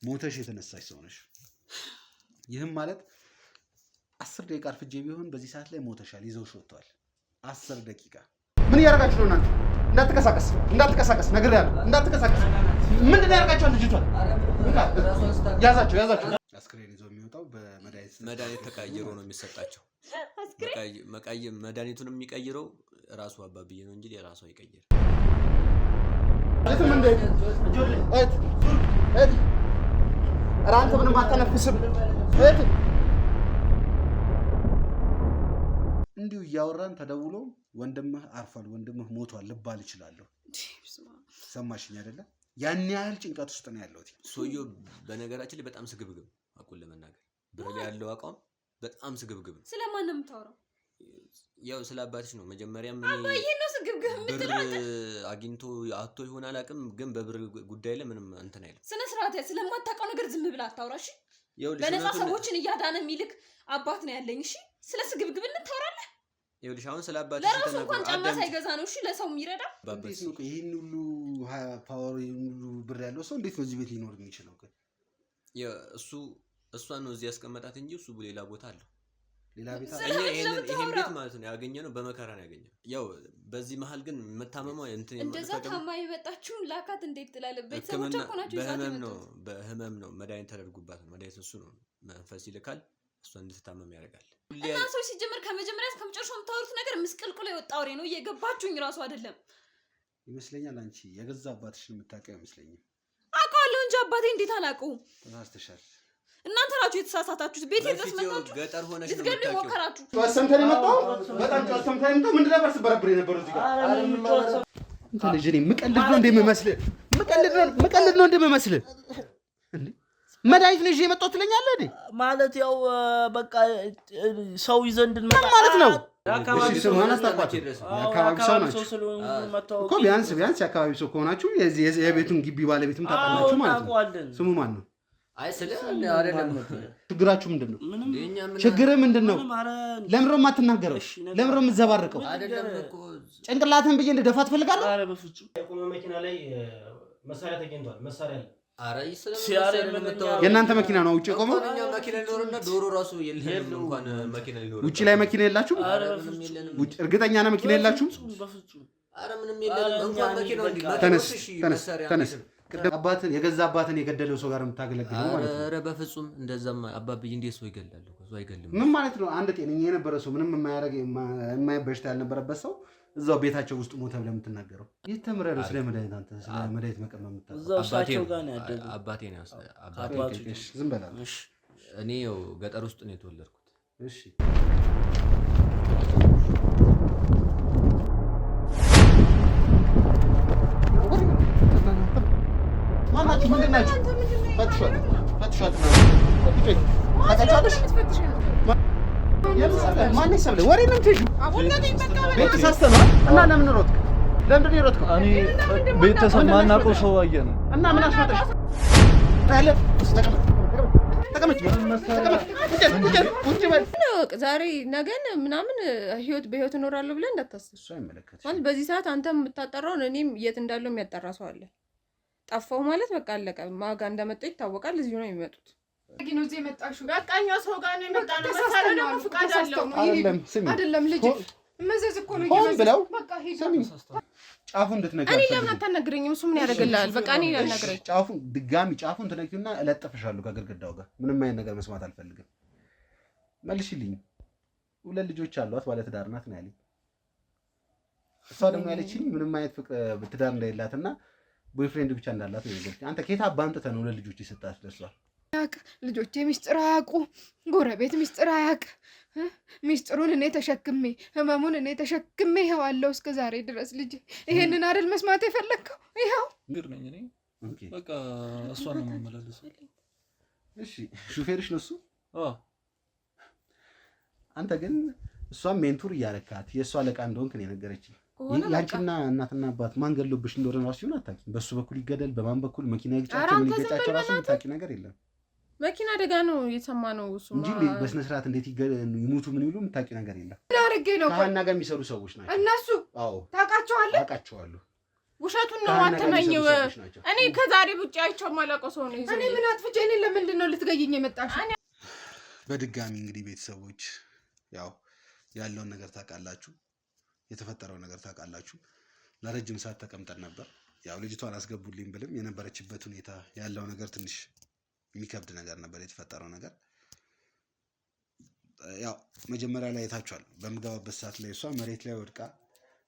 ሞተሽ የተነሳሽ ሰው ነሽ። ይህም ማለት 10 ደቂቃ አርፍጄ ቢሆን በዚህ ሰዓት ላይ ሞተሻል፣ ይዘውሽ ወጥተዋል። 10 ደቂቃ ምን እያደረጋችሁ ነው እናንተ? እንዳትቀሳቀስ ነግሬሃለሁ፣ እንዳትቀሳቀስ። ምንድን ነው ያደርጋችኋል? ልጅቷን ያዛቸው። አስክሬን ይዞ የሚወጣው መድኃኒት ተቀይሮ ነው የሚሰጣቸው። መድኃኒቱን የሚቀይረው ራሱ አባብዬ ነው እንጂ የራሱ አይቀይር። አንተ ምንም አታነፍስም። እንዲሁ እያወራን ተደውሎ ወንድምህ አርፏል፣ ወንድምህ ሞቷል ልባል እችላለሁ። ሰማሽኝ አይደለ? ያን ያህል ጭንቀት ውስጥ ነው ያለሁት። ሰውየው በነገራችን ላይ በጣም ስግብግብ አቁን ለመናገር ብር ላይ ያለው አቋም በጣም ስግብግብ ነው። ስለማን ነው የምታወራው? ያው ስለ አባትሽ ነው። መጀመሪያም አባዬ ነው ስግብግብ የምትለው አንተ። አግኝቶ አጥቶ ይሆን አላውቅም፣ ግን በብር ጉዳይ ላይ ምንም እንትን አይልም። ስነ ስርዓት ስለማታውቀው ነገር ዝም ብላ አታውራሽ። በነፃ ሰዎችን እያዳነ የሚልክ አባት ነው ያለኝ። እሺ ስለ ስግብግብነት ታወራለህ? ይኸውልሽ አሁን ስለ አባትሽ ለራሱ እንኳን ጫማ ሳይገዛ ነው እሺ ለሰው የሚረዳ። እንዴት ነው ይሄን ሁሉ ፓወር ሁሉ ብር ያለው ሰው እንዴት ነው እዚህ ቤት ሊኖር የሚችለው? ግን እሷን ነው እዚህ ያስቀመጣት እንጂ እሱ ሌላ ቦታ አለው። ሌላ ቤት ይሄን ቤት ማለት ነው ያገኘነው በመከራ ነው ያገኘነው። ያው በዚህ መሃል ግን መታመማ እንትን እንደዛ ታማ የመጣችው ላካት እንዴት ትላለህ? ቤተሰቦቿ እኮ ናቸው ይዛት የመጡት። በህመም ነው መድኃኒት ተደርጉባት ነው። መድኃኒት እሱ ነው መንፈስ ይልካል፣ እሷ እንድትታመም ያደርጋል። እና ሰው ሲጀምር ከመጀመሪያ እስከ መጨረሻው የምታወሩት ነገር ምስቅልቅሎ የወጣ ወሬ ነው። እየገባችሁኝ ራሱ አይደለም ይመስለኛል። አንቺ የገዛ አባትሽን የምታውቂው አይመስለኝም። አውቀዋለሁ እንጂ አባቴ እንዴት አላውቀውም? ተሳስተሻል። እናንተ ናችሁ የተሳሳታችሁት። ቤት ድረስ መጣችሁ ገጠር ሆነሽ ነው ልትገሉ ሞከራችሁ። ተሰምተን የመጣው በጣም ተሰምተን የመጣው ምንድን ነበር ስበረብር የነበረው እዚህ ጋር እንት ልጅ እኔ ምቀልድ ነው እንደምመስል ምቀልድ ነው እንደምመስል እንዴ መድኃኒት ነው ይዤ የመጣሁት ትለኛለህ እንዴ? ማለት ያው በቃ ሰው ይዘን እንድንመጣ ማለት ነው። አካባቢ ሰው ናቸው እኮ ቢያንስ የአካባቢ ሰው ከሆናችሁ የቤቱን ግቢ ባለቤትም ታውቃላችሁ ማለት ነው። ስሙ ማን ነው? አይ ስለ አይደለም። ችግራችሁ ምንድን ነው? ችግርህ ምንድን ነው? ለምን ነው የማትናገረው? ለምን ነው የምትዘባርቀው? ጭንቅላትህን ብዬ እንደደፋ ትፈልጋለህ? ኧረ በፍጹም የቆመ መኪና ላይ መሳሪያ ተገኝቷል። መሳሪያ የእናንተ መኪና ነው ውጭ የቆመው? ዶሮ ራሱ የለም እንኳን መኪና ሊኖር ውጭ ላይ መኪና የላችሁም? እርግጠኛ ነህ መኪና የላችሁም? ኧረ ምንም የለንም እንኳን መኪናው ተነስ አባትን የገዛ አባትን የገደለው ሰው ጋር የምታገለግለው ማለት ነው። ኧረ በፍጹም እንደዛማ አባብዬ እንዴት ሰው ይገላል? ሰው አይገልም። ምን ማለት ነው? አንድ ጤነኛ የነበረ ሰው ምንም የማይበሽታ ያልነበረበት ሰው እዛው ቤታቸው ውስጥ ሞተ ብለህ የምትናገረው የት ተምረህ ነው? ስለ መድኃኒት አንተ ስለ መድኃኒት መቀመም የምታውቀው? እዛው እሳቸው ጋር ነው ያደገው። አባቴ ነው ዝም በላ። እኔ ያው ገጠር ውስጥ ነው የተወለድኩት። እሺ ማናችሁ ምንድን ናችሁ? ፈትሿት ማነው ሰብለ ወሬ ነው የምትሄጂው? ቤት ተሳስተናል እና ለምን ሮጥክ? ለምንድን ነው የሮጥከው? እኔ ቤተሰብ ማናውቀው ሰው አየን እና ምን አስወጣሽ? ዛሬ ነገን ምናምን በህይወት እኖራለሁ ብለህ እንዳታስብ። ማለት በዚህ ሰዓት አንተ የምታጠራውን እኔም የት እንዳለው የሚያጠራ ሰው አለ። ጠፋው ማለት በቃ አለቀ። ማጋ እንደመጣ ይታወቃል። እዚሁ ነው የሚመጡት። ግን እዚህ የመጣሽው በቃኛ ሰው ጋር ነው የመጣነው። መሳሪያ ነው ፍቃድ አለው አይደለም ልጅ መዘዝ እኮ ነው ይመስለው። በቃ ሄዱ ጫፉን እንድትነግሪኝ። እኔ ለምን አታናግረኝም? እሱ ምን ያደርግልሃል? በቃ እኔ ያናግረኝ። ጫፉን ድጋሚ ጫፉን ትነግሪውና እለጥፍሻለሁ ከግድግዳው ጋር። ምንም አይነት ነገር መስማት አልፈልግም። መልሽልኝ። 2 ልጆች አሏት፣ ባለ ትዳር ናት ነው ያለኝ። እሷ ደግሞ ያለችኝ ምንም አይነት ፍቅር ትዳር እንደሌላትና ቦይፍሬንድ ብቻ እንዳላት ነው የነገረችኝ። አንተ ከየት አባ አምጥተህ ነው 2 ልጆች ይሰጣት ደርሷል? ልጆቼ ሚስጥር አያውቁ፣ ጎረቤት ሚስጥር አያውቅ። ሚስጥሩን እኔ ተሸክሜ ህመሙን እኔ ተሸክሜ ይኸው አለው እስከ ዛሬ ድረስ። ልጅ ይሄንን አይደል መስማት የፈለግከው? ይኸው እንግዲህ ነኝ እኔ በቃ እሷን ነው የማመላለሰው። እሺ ሹፌርሽ ነው እሱ? አዎ። አንተ ግን እሷን ሜንቱር እያረካት የእሷ አለቃ እንደሆንክ ነው የነገረችኝ። ያንቺና እናትና አባት ማን ገሎብሽ እንደሆነ ራሱ ይሁን አታውቂም። በሱ በኩል ይገደል በማን በኩል መኪና ይግጫቸው ምን ይገጫቸው ራሱ የምታውቂ ነገር የለም። መኪና አደጋ ነው የሰማነው እሱ እንጂ በስነ ስርዓት እንዴት ይሙቱ ምን ይሉ የምታውቂ ነገር የለም። ላርጌ ነው ከሀና ጋር የሚሰሩ ሰዎች ናቸው እነሱ። አዎ ታውቃቸዋለህ? አውቃቸዋለሁ። ውሸቱን ነው አትመኝው። እኔ ከዛሬ ውጭ አይቼው የማላውቀው ሰው ነው። እኔ ምን አጥፍቼ? እኔ ለምንድን ነው ልትገይኝ የመጣሽው? በድጋሚ እንግዲህ ቤተሰቦች ያው ያለውን ነገር ታውቃላችሁ፣ የተፈጠረው ነገር ታውቃላችሁ። ለረጅም ሰዓት ተቀምጠን ነበር። ያው ልጅቷን አስገቡልኝ ብልም የነበረችበት ሁኔታ ያለው ነገር ትንሽ የሚከብድ ነገር ነበር የተፈጠረው ነገር። ያው መጀመሪያ ላይ አይታችኋል። በምገባበት ሰዓት ላይ እሷ መሬት ላይ ወድቃ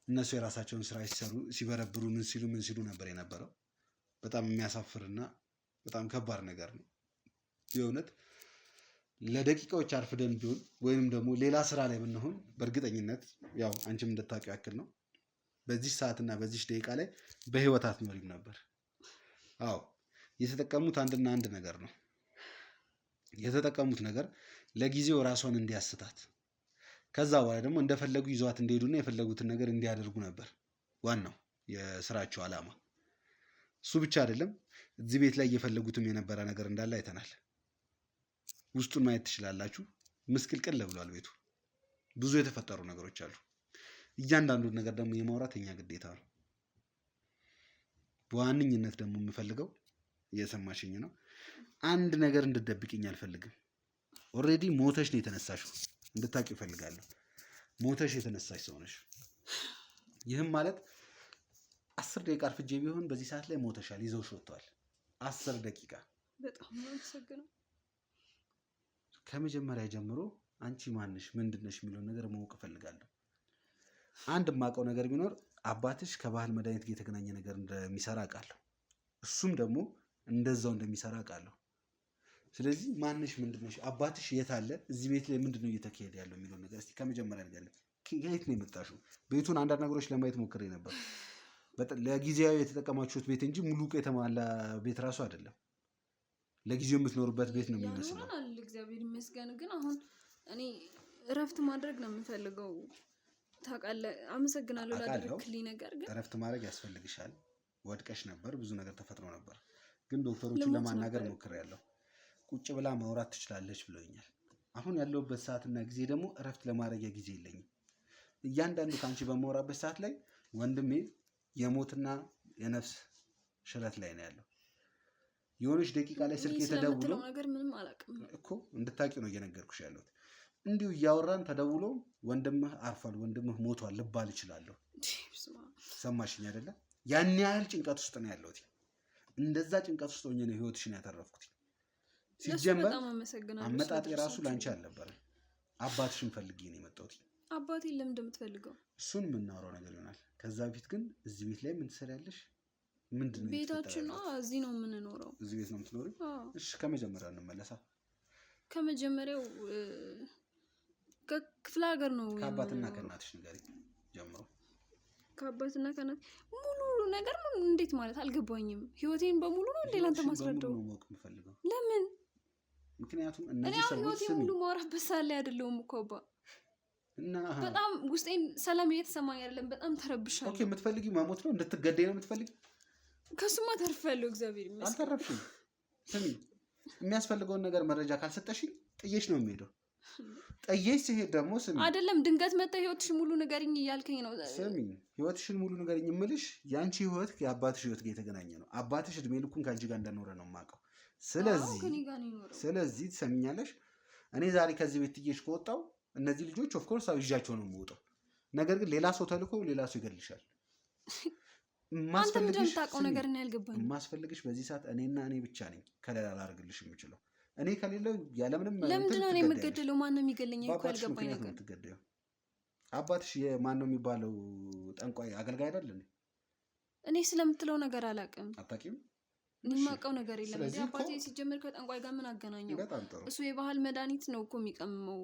እነሱ የራሳቸውን ስራ ሲሰሩ ሲበረብሩ ምን ሲሉ ነበር የነበረው። በጣም የሚያሳፍርና በጣም ከባድ ነገር ነው የእውነት። ለደቂቃዎች አርፍደን ቢሆን ወይንም ደግሞ ሌላ ስራ ላይ ብንሆን በእርግጠኝነት ያው አንቺም እንድታውቂው ያክል ነው በዚህ ሰዓትና በዚህ ደቂቃ ላይ በህይወት አትኖሪም ነበር። አዎ የተጠቀሙት አንድና አንድ ነገር ነው። የተጠቀሙት ነገር ለጊዜው ራሷን እንዲያስታት ከዛ በኋላ ደግሞ እንደፈለጉ ይዟት እንዲሄዱና የፈለጉትን ነገር እንዲያደርጉ ነበር ዋናው የስራቸው ዓላማ። እሱ ብቻ አይደለም፣ እዚህ ቤት ላይ እየፈለጉትም የነበረ ነገር እንዳለ አይተናል። ውስጡን ማየት ትችላላችሁ። ምስቅልቅል ብሏል ቤቱ። ብዙ የተፈጠሩ ነገሮች አሉ። እያንዳንዱን ነገር ደግሞ የማውራት የኛ ግዴታ ነው። በዋነኝነት ደግሞ የምፈልገው እየሰማሽኝ ነው፣ አንድ ነገር እንድትደብቅኝ አልፈልግም። ኦልሬዲ ሞተሽ ነው የተነሳሽው፣ እንድታውቂው እፈልጋለሁ። ሞተሽ የተነሳሽ ሰው ነሽ። ይህም ማለት 10 ደቂቃ አርፍጄ ቢሆን በዚህ ሰዓት ላይ ሞተሻል፣ ይዘውሽ ወጥተዋል። 10 ደቂቃ። በጣም አመሰግናለሁ። ከመጀመሪያ ጀምሮ አንቺ ማንሽ ምንድነሽ የሚለውን ነገር ማወቅ እፈልጋለሁ። አንድ የማውቀው ነገር ቢኖር አባትሽ ከባህል መድኃኒት ጋር የተገናኘ ነገር እንደሚሰራ አውቃለሁ። እሱም ደግሞ እንደዛው እንደሚሰራ አውቃለሁ። ስለዚህ ማንሽ ምንድነሽ? አባትሽ የት አለ? እዚህ ቤት ላይ ምንድነው እየተካሄደ ያለው የሚለውን ነገር እስቲ ከመጀመሪያ ንገሪኝ። ከየት ነው የመጣሽው? ቤቱን አንዳንድ ነገሮች ለማየት ሞክሬ ነበር። ለጊዜያዊ የተጠቀማችሁት ቤት እንጂ ሙሉ የተሟላ ቤት ራሱ አይደለም። ለጊዜው የምትኖሩበት ቤት ነው የሚመስለው። እግዚአብሔር ይመስገን። ግን አሁን እኔ እረፍት ማድረግ ነው የምፈልገው። ታውቃለህ፣ አመሰግናለሁ ላደረክልኝ ነገር። ግን እረፍት ማድረግ ያስፈልግሻል። ወድቀሽ ነበር፣ ብዙ ነገር ተፈጥሮ ነበር። ግን ዶክተሮችን ለማናገር ሞክሬያለሁ። ቁጭ ብላ ማውራት ትችላለች ብለውኛል። አሁን ያለውበት ሰዓትና ጊዜ ደግሞ እረፍት ለማድረጊያ ጊዜ የለኝም። እያንዳንዱ ከአንቺ በማውራበት ሰዓት ላይ ወንድሜ የሞትና የነፍስ ሽረት ላይ ነው ያለው። የሆነች ደቂቃ ላይ ስልክ የተደውሎ ነገር ምንም አላውቅም እኮ እንድታውቂው ነው እየነገርኩሽ ያለሁት። እንዲሁ እያወራን ተደውሎ ወንድምህ አርፏል፣ ወንድምህ ሞቷል ልባል እችላለሁ። ሰማሽኝ አይደለ? ያን ያህል ጭንቀት ውስጥ ነው ያለሁት። እንደዛ ጭንቀት ውስጥ ሆኜ ነው ህይወትሽን ያተረፍኩት። ሲጀመር አመጣጤ ራሱ ላንቺ አልነበረም። አባትሽን ፈልጌ ነው የመጣሁት። አባቴን ለምን እንደምትፈልገው እሱን የምናወራው ነገር ይሆናል። ከዛ በፊት ግን እዚህ ቤት ላይ ምን ትሰሪያለሽ? ምንድን ነው ቤታችን ነው? እዚህ ነው የምንኖረው። እዚህ ቤት ነው የምትኖሪው? እሺ፣ ከመጀመሪያው እንመለሳ። ከመጀመሪያው ከክፍለ ሀገር ነው። ከአባትና ከእናትሽ ንገሪኝ ጀምሮ። ከአባትና ከእናት ሙሉ ነገር እንዴት ማለት አልገባኝም። ህይወቴን በሙሉ ነው እንዴ ላንተ ማስረዳው? ለምን? ምክንያቱም እነዚህ ሰዎች ህይወቴን ሙሉ ማውራበት ሰዓት ላይ አይደለሁም እኮ አባ። እና በጣም ውስጤን ሰላም እየተሰማኝ አይደለም። በጣም ተረብሻለሁ። ኦኬ፣ የምትፈልጊው መሞት ነው? እንድትገደይ ነው የምትፈልጊው? ከሱማ ተርፌያለሁ፣ እግዚአብሔር ይመስገን። አልተረፍሽም። ስሚ፣ የሚያስፈልገውን ነገር መረጃ ካልሰጠሽኝ ጥዬሽ ነው የሚሄደው። ጥዬሽ ሲሄድ ደግሞ ስሚ፣ አይደለም ድንገት መጥተህ ህይወትሽን ሙሉ ንገሪኝ እያልከኝ ነው። ስሚ፣ ህይወትሽን ሙሉ ንገሪኝ የምልሽ የአንቺ ህይወት የአባትሽ ህይወት ጋር የተገናኘ ነው። አባትሽ እድሜ ልኩን ከአንቺ ጋር እንደኖረ ነው የማውቀው። ስለዚህ ትሰሚኛለሽ፣ እኔ ዛሬ ከዚህ ቤት ጥዬሽ ከወጣሁ እነዚህ ልጆች ኦፍኮርስ ይዣቸው ነው የምወጣው። ነገር ግን ሌላ ሰው ተልኮ ሌላ ሰው ይገልሻል። የማስፈልግሽ በዚህ ሰዓት እኔና እኔ ብቻ ነኝ። ከሌላ ላደርግልሽ የምችለው እኔ ከሌለው ያለምንም ለምንድን ነው የምገደለው? ማን ነው የሚገለኝ? እኮ አልገባኝ ነገር። የምትገደለው አባትሽ የማን ነው የሚባለው ጠንቋይ አገልጋይ አይደል? እኔ ስለምትለው ነገር አላውቅም። አታውቂም? እኔ የማውቀው ነገር የለም። እንዴ አባቴ ሲጀምር ከጠንቋይ ጋር ምን አገናኘው? እሱ የባህል መድኃኒት ነው እኮ የሚቀምመው።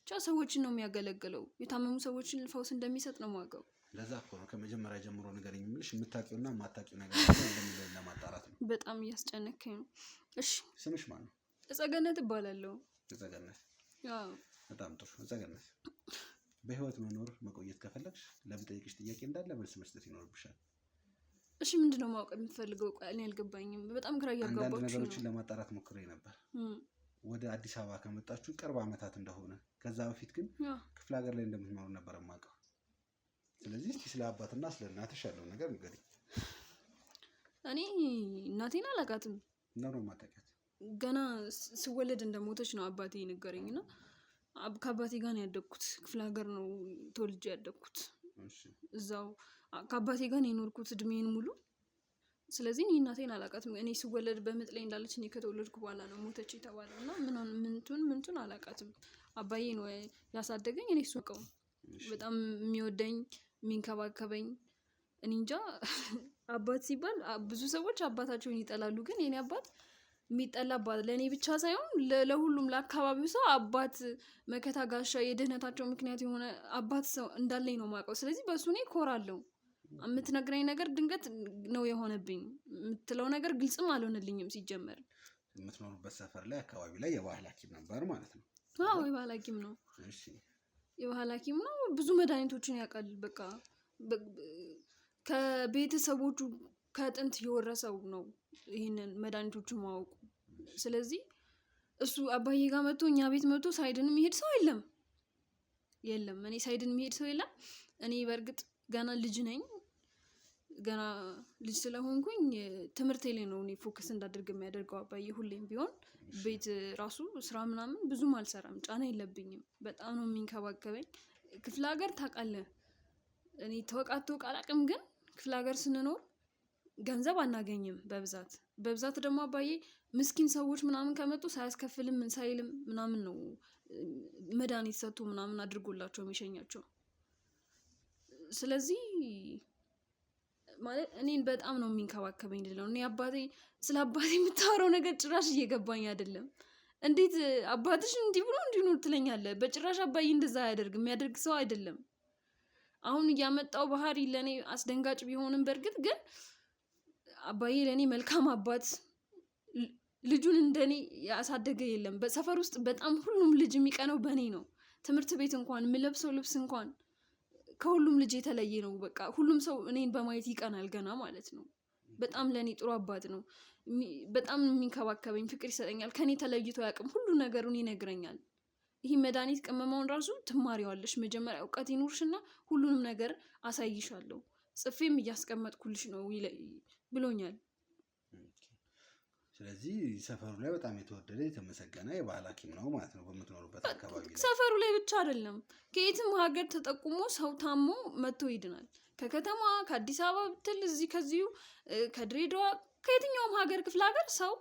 ብቻ ሰዎችን ነው የሚያገለግለው። የታመሙ ሰዎችን ፈውስ እንደሚሰጥ ነው የማውቀው። ለዛ እኮ ነው ከመጀመሪያ ጀምሮ ነገር የምልሽ የምታውቂውና የማታውቂው ነገር እንደሚለው ለማጣራት ነው። በጣም እያስጨነቀኝ ነው። እሺ ስምሽ ማን ነው? እጸገነት እባላለሁ። እጸገነት። አዎ በጣም ጥሩ እጸገነት። በህይወት መኖር መቆየት ከፈለግሽ ለምጠይቅሽ ጥያቄ እንዳለ መልስ መስጠት ይኖርብሻል። እሺ ምንድነው ማወቅ የምትፈልገው? እኔ አልገባኝም። በጣም ግራ እያጋባችሁ ነው። አንዳንድ ነገሮችን ለማጣራት ሞክሬ ነበር። ወደ አዲስ አበባ ከመጣችሁ ቅርብ ዓመታት እንደሆነ፣ ከዛ በፊት ግን ክፍለ ሀገር ላይ እንደምትኖሩ ነበር የማውቀው። ስለዚህ እስቲ ስለ አባትና ስለ እናትሽ ያለው ነገር ንገሪኝ። እኔ እናቴን አላውቃትም። ነው የማታውቂያት? ገና ስወለድ እንደሞተች ነው አባቴ የነገረኝ እና ከአባቴ ጋር ነው ያደግኩት። ክፍለ ሀገር ነው ተወልጄ ያደግኩት። እዛው ከአባቴ ጋር ነው የኖርኩት እድሜን ሙሉ። ስለዚህ እኔ እናቴን አላውቃትም። እኔ ስወለድ በምጥ ላይ እንዳለች እኔ ከተወለድኩ በኋላ ነው ሞተች የተባለው እና ምንቱን አላውቃትም። አባዬ ነው ያሳደገኝ። እኔ እሱ ቀው በጣም የሚወደኝ የሚንከባከበኝ። እኔ እንጃ አባት ሲባል ብዙ ሰዎች አባታቸውን ይጠላሉ፣ ግን የኔ አባት የሚጠላ አባት ለእኔ ብቻ ሳይሆን ለሁሉም ለአካባቢው ሰው አባት መከታ ጋሻ፣ የድህነታቸው ምክንያት የሆነ አባት ሰው እንዳለኝ ነው የማውቀው። ስለዚህ በእሱ እኔ እኮራለሁ። የምትነግረኝ ነገር ድንገት ነው የሆነብኝ። የምትለው ነገር ግልጽም አልሆነልኝም። ሲጀመር የምትኖሩበት ሰፈር ላይ አካባቢ ላይ የባህል ሐኪም ነበር ማለት ነው? አዎ የባህል ሐኪም ነው። የባህል ሐኪም ነው። ብዙ መድኃኒቶችን ያውቃል። በቃ ከቤተሰቦቹ ከጥንት የወረሰው ነው ይህንን መድኃኒቶቹን ማወቁ። ስለዚህ እሱ አባዬ ጋር መጥቶ እኛ ቤት መጥቶ ሳይድን የሚሄድ ሰው የለም። እኔ ሳይድን የሚሄድ ሰው የለም። እኔ በእርግጥ ገና ልጅ ነኝ። ገና ልጅ ስለሆንኩኝ ትምህርቴ ላይ ነው እኔ ፎከስ እንዳደርግ የሚያደርገው አባዬ። ሁሌም ቢሆን ቤት ራሱ ስራ ምናምን ብዙም አልሰራም፣ ጫና የለብኝም። በጣም ነው የሚንከባከበኝ። ክፍለ ሀገር ታውቃለህ፣ እኔ ተወቃቶ አላውቅም፣ ግን ክፍለ ሀገር ስንኖር ገንዘብ አናገኝም በብዛት ደግሞ አባዬ ምስኪን ሰዎች ምናምን ከመጡ ሳያስከፍልም ምን ሳይልም ምናምን ነው መድኃኒት ሰጥቶ ምናምን አድርጎላቸው የሚሸኛቸው። ስለዚህ ማለት እኔን በጣም ነው የሚንከባከበኝ ልለው። እኔ ስለ አባቴ የምታወራው ነገር ጭራሽ እየገባኝ አይደለም። እንዴት አባትሽ እንዲህ ብሎ እንዲሁ ትለኛለህ? በጭራሽ አባዬ እንደዛ አያደርግም፣ የሚያደርግ ሰው አይደለም። አሁን እያመጣው ባህሪ ለእኔ አስደንጋጭ ቢሆንም በእርግጥ ግን አባዬ ለእኔ መልካም አባት፣ ልጁን እንደኔ ያሳደገ የለም። በሰፈር ውስጥ በጣም ሁሉም ልጅ የሚቀነው በእኔ ነው። ትምህርት ቤት እንኳን የምለብሰው ልብስ እንኳን ከሁሉም ልጅ የተለየ ነው። በቃ ሁሉም ሰው እኔን በማየት ይቀናል ገና ማለት ነው። በጣም ለእኔ ጥሩ አባት ነው። በጣም የሚንከባከበኝ፣ ፍቅር ይሰጠኛል። ከኔ ተለይቶ አያውቅም። ሁሉ ነገሩን ይነግረኛል። ይህ መድኃኒት ቅመማውን ራሱ ትማሪዋለሽ፣ መጀመሪያ እውቀት ይኑርሽና ሁሉንም ነገር አሳይሻለሁ፣ ጽፌም እያስቀመጥኩልሽ ነው ብሎኛል። ስለዚህ ሰፈሩ ላይ በጣም የተወደደ የተመሰገነ የባህል ሐኪም ነው ማለት ነው በምትኖሩበት አካባቢ ላይ። ሰፈሩ ላይ ብቻ አይደለም፣ ከየትም ሀገር ተጠቁሞ ሰው ታሞ መጥቶ ይድናል። ከከተማ ከአዲስ አበባ ብትል እዚህ ከዚሁ ከድሬዳዋ ከየትኛውም ሀገር ክፍለ ሀገር ሰው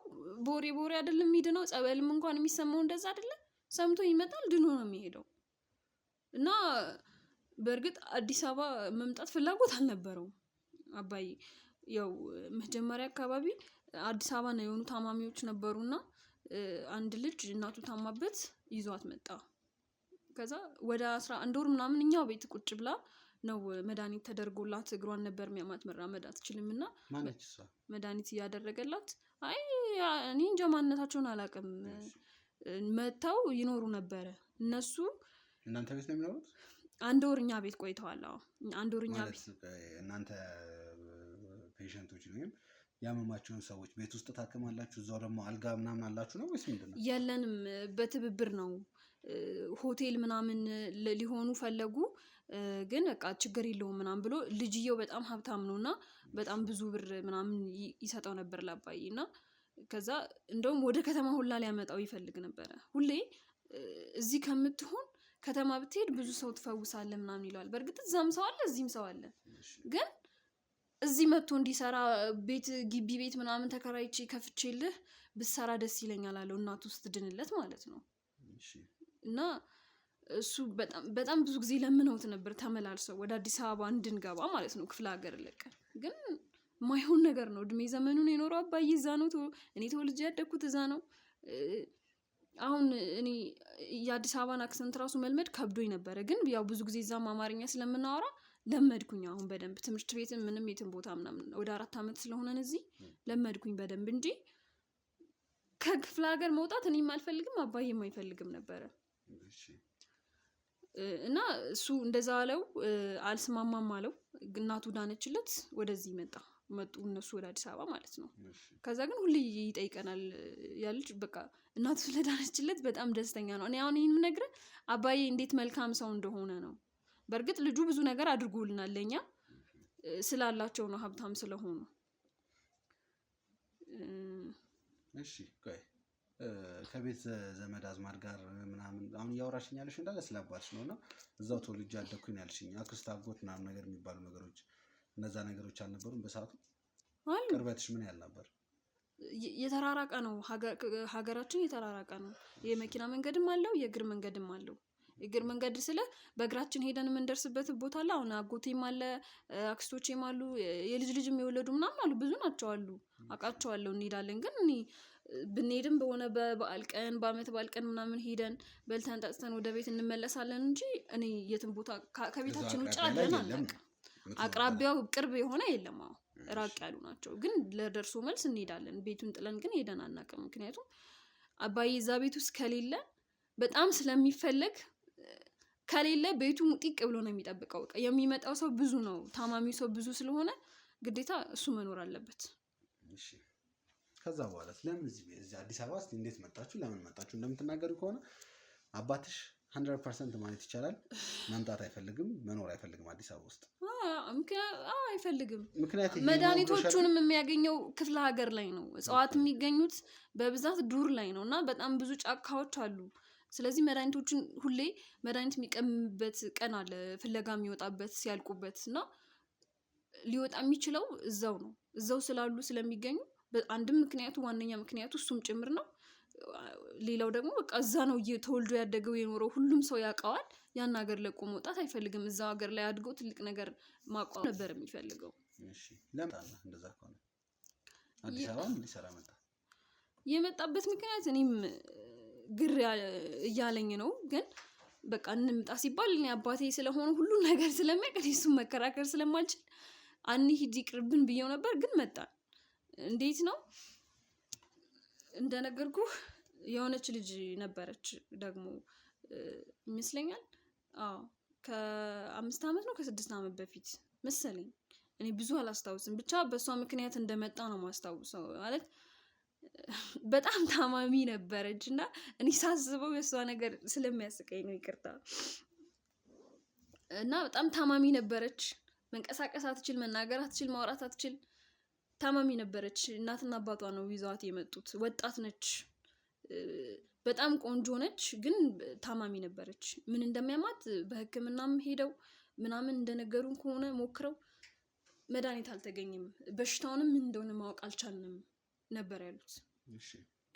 ቦሬ አይደለም የሚድነው። ጸበልም እንኳን የሚሰማው እንደዛ አይደለም። ሰምቶ ይመጣል፣ ድኖ ነው የሚሄደው። እና በእርግጥ አዲስ አበባ መምጣት ፍላጎት አልነበረውም አባዬ። ያው መጀመሪያ አካባቢ አዲስ አበባ ነው የሆኑ ታማሚዎች ነበሩና አንድ ልጅ እናቱ ታማበት ይዟት መጣ። ከዛ ወደ 11 ወር ምናምን እኛው ቤት ቁጭ ብላ ነው መድኃኒት ተደርጎላት፣ እግሯን ነበር የሚያማት፣ መራመድ አትችልም እና መድኃኒት እያደረገላት፣ አይ እኔ እንጃ ማንነታቸውን አላውቅም፣ መተው ይኖሩ ነበረ እነሱ። እናንተ ቤት ነው የሚኖሩት? 1 ወር እኛ ቤት ቆይተዋል። አዎ 1 ወር እኛ ቤት። እናንተ ፔሸንቶች ወይም ያመማቸውን ሰዎች ቤት ውስጥ ታከማላችሁ? እዛው ደግሞ አልጋ ምናምን አላችሁ ነው ወይስ ምንድን ነው? የለንም፣ በትብብር ነው። ሆቴል ምናምን ሊሆኑ ፈለጉ፣ ግን በቃ ችግር የለውም ምናምን ብሎ ልጅየው በጣም ሀብታም ነው እና በጣም ብዙ ብር ምናምን ይሰጠው ነበር ለአባዬ። እና ከዛ እንደውም ወደ ከተማ ሁላ ሊያመጣው ይፈልግ ነበረ። ሁሌ እዚህ ከምትሆን ከተማ ብትሄድ ብዙ ሰው ትፈውሳለህ ምናምን ይለዋል። በእርግጥ እዛም ሰው አለ እዚህም ሰው አለ፣ ግን እዚህ መጥቶ እንዲሰራ ቤት ግቢ ቤት ምናምን ተከራይቼ ከፍቼልህ ብሰራ ደስ ይለኛል አለው። እናቱ ስትድንለት ማለት ነው። እና እሱ በጣም ብዙ ጊዜ ለምነውት ነበር ተመላልሰው ወደ አዲስ አበባ እንድንገባ ማለት ነው፣ ክፍለ ሀገር ለቀን። ግን ማይሆን ነገር ነው። እድሜ ዘመኑን የኖረው አባዬ እዛ ነው። እኔ ተወልጄ ያደግኩት እዛ ነው። አሁን እኔ የአዲስ አበባን አክሰንት ራሱ መልመድ ከብዶኝ ነበረ። ግን ያው ብዙ ጊዜ እዛም አማርኛ ስለምናወራ ለመድኩኝ። አሁን በደንብ ትምህርት ቤትም ምንም የትም ቦታ ምናምን ወደ 4 ዓመት ስለሆነን እዚህ ለመድኩኝ በደንብ እንጂ ከክፍለ ሀገር መውጣት እኔም አልፈልግም አባዬም አይፈልግም ነበረ። እና እሱ እንደዛ አለው፣ አልስማማም አለው። እናቱ ዳነችለት፣ ወደዚህ መጡ እነሱ ወደ አዲስ አበባ ማለት ነው። ከዛ ግን ሁሌ ይጠይቀናል ያ ልጅ። በቃ እናቱ ስለዳነችለት በጣም ደስተኛ ነው። እኔ አሁን ይህን የምነግርህ አባዬ እንዴት መልካም ሰው እንደሆነ ነው። በእርግጥ ልጁ ብዙ ነገር አድርጎልናል ለኛ ስላላቸው ነው ሀብታም ስለሆኑ። እሺ ቆይ ከቤት ዘመድ አዝማድ ጋር ምናምን አሁን እያወራሽኝ ያለሽ እንዳለ ስለአባትሽ ነውና እዛው ተወልጄ ያደኩኝ ያልሽኝ አክስት አጎት ምናምን ነገር የሚባሉ ነገሮች እነዛ ነገሮች አልነበሩም በሰዓቱ? ቅርበትሽ ምን ያህል ነበር? የተራራቀ ነው ሀገራችን የተራራቀ ነው። የመኪና መንገድም አለው የእግር መንገድም አለው። የእግር መንገድ ስለ በእግራችን ሄደን የምንደርስበት ቦታ አለ። አሁን አጎቴም አለ አክስቶቼም አሉ የልጅ ልጅም የወለዱ ምናምን አሉ ብዙ ናቸው አሉ አውቃቸዋለሁ። እንሄዳለን ግን እኔ ብንሄድም በሆነ በበዓል ቀን በአመት በዓል ቀን ምናምን ሄደን በልተን ጠጥተን ወደ ቤት እንመለሳለን እንጂ እኔ የትም ቦታ ከቤታችን ውጭ አለን አናውቅም። አቅራቢያው ቅርብ የሆነ የለም። አዎ ራቅ ያሉ ናቸው ግን ለደርሶ መልስ እንሄዳለን። ቤቱን ጥለን ግን ሄደን አናውቅም። ምክንያቱም አባዬ እዛ ቤት ውስጥ ከሌለ በጣም ስለሚፈለግ ከሌለ ቤቱ ሙጢቅ ብሎ ነው የሚጠብቀው። በቃ የሚመጣው ሰው ብዙ ነው ታማሚው ሰው ብዙ ስለሆነ ግዴታ እሱ መኖር አለበት። እሺ ከዛ በኋላ ለምን እዚህ አዲስ አበባ ውስጥ እንዴት መጣችሁ? ለምን መጣችሁ? እንደምትናገሩ ከሆነ አባትሽ 100% ማለት ይቻላል መምጣት አይፈልግም መኖር አይፈልግም አዲስ አበባ ውስጥ። አይፈልግም። መድኃኒቶቹንም የሚያገኘው ክፍለ ሀገር ላይ ነው። እጽዋት የሚገኙት በብዛት ዱር ላይ ነው እና በጣም ብዙ ጫካዎች አሉ። ስለዚህ መድኃኒቶቹን ሁሌ መድኃኒት የሚቀምበት ቀን አለ ፍለጋ የሚወጣበት ሲያልቁበት እና ሊወጣ የሚችለው እዛው ነው። እዛው ስላሉ ስለሚገኙ አንድም ምክንያቱ ዋነኛ ምክንያቱ እሱም ጭምር ነው። ሌላው ደግሞ በቃ እዛ ነው ተወልዶ ያደገው የኖረው ሁሉም ሰው ያውቀዋል። ያን ሀገር ለቆ መውጣት አይፈልግም። እዛው ሀገር ላይ አድጎ ትልቅ ነገር ማቋቋም ነበር የሚፈልገው። እሺ ለምን እንደዛ ከሆነ አዲስ አበባ ምን ሊሰራ መጣ? የመጣበት ምክንያት እኔም ግር እያለኝ ነው። ግን በቃ እንምጣ ሲባል እኔ አባቴ ስለሆነ ሁሉ ነገር ስለሚያውቅ እሱን መከራከር ስለማልችል አንሂድ ይቅርብን ብየው ነበር። ግን መጣን። እንዴት ነው እንደነገርኩህ የሆነች ልጅ ነበረች ደግሞ ይመስለኛል ከ5 አመት ነው ከ6 አመት በፊት መሰለኝ። እኔ ብዙ አላስታውስም ብቻ በሷ ምክንያት እንደመጣ ነው ማስታውሰው። ማለት በጣም ታማሚ ነበረች እና እኔ ሳስበው የሷ ነገር ስለሚያስቀኝ ነው ይቅርታ። እና በጣም ታማሚ ነበረች። መንቀሳቀስ አትችል መናገር አትችል ማውራት አትችል ታማሚ ነበረች። እናትና አባቷ ነው ይዘዋት የመጡት። ወጣት ነች በጣም ቆንጆ ነች ግን ታማሚ ነበረች። ምን እንደሚያማት በህክምናም ሄደው ምናምን እንደነገሩን ከሆነ ሞክረው መድኃኒት አልተገኘም። በሽታውንም እንደሆነ ማወቅ አልቻልንም ነበር ያሉት።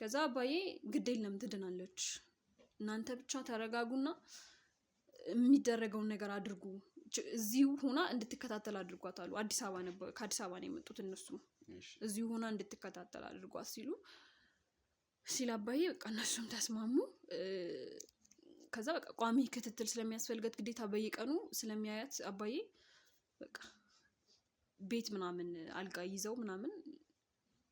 ከዛ አባዬ ግድ የለም ትድናለች እናንተ ብቻ ተረጋጉና የሚደረገውን ነገር አድርጉ እዚሁ ሆና እንድትከታተል አድርጓት አሉ። አዲስ አበባ ነበር ከአዲስ አበባ ነው የመጡት እነሱ። እዚሁ ሆና እንድትከታተል አድርጓት ሲል አባዬ በቃ እነሱም ተስማሙ። ከዛ በቃ ቋሚ ክትትል ስለሚያስፈልገት ግዴታ በየቀኑ ስለሚያያት አባዬ በቃ ቤት ምናምን አልጋ ይዘው ምናምን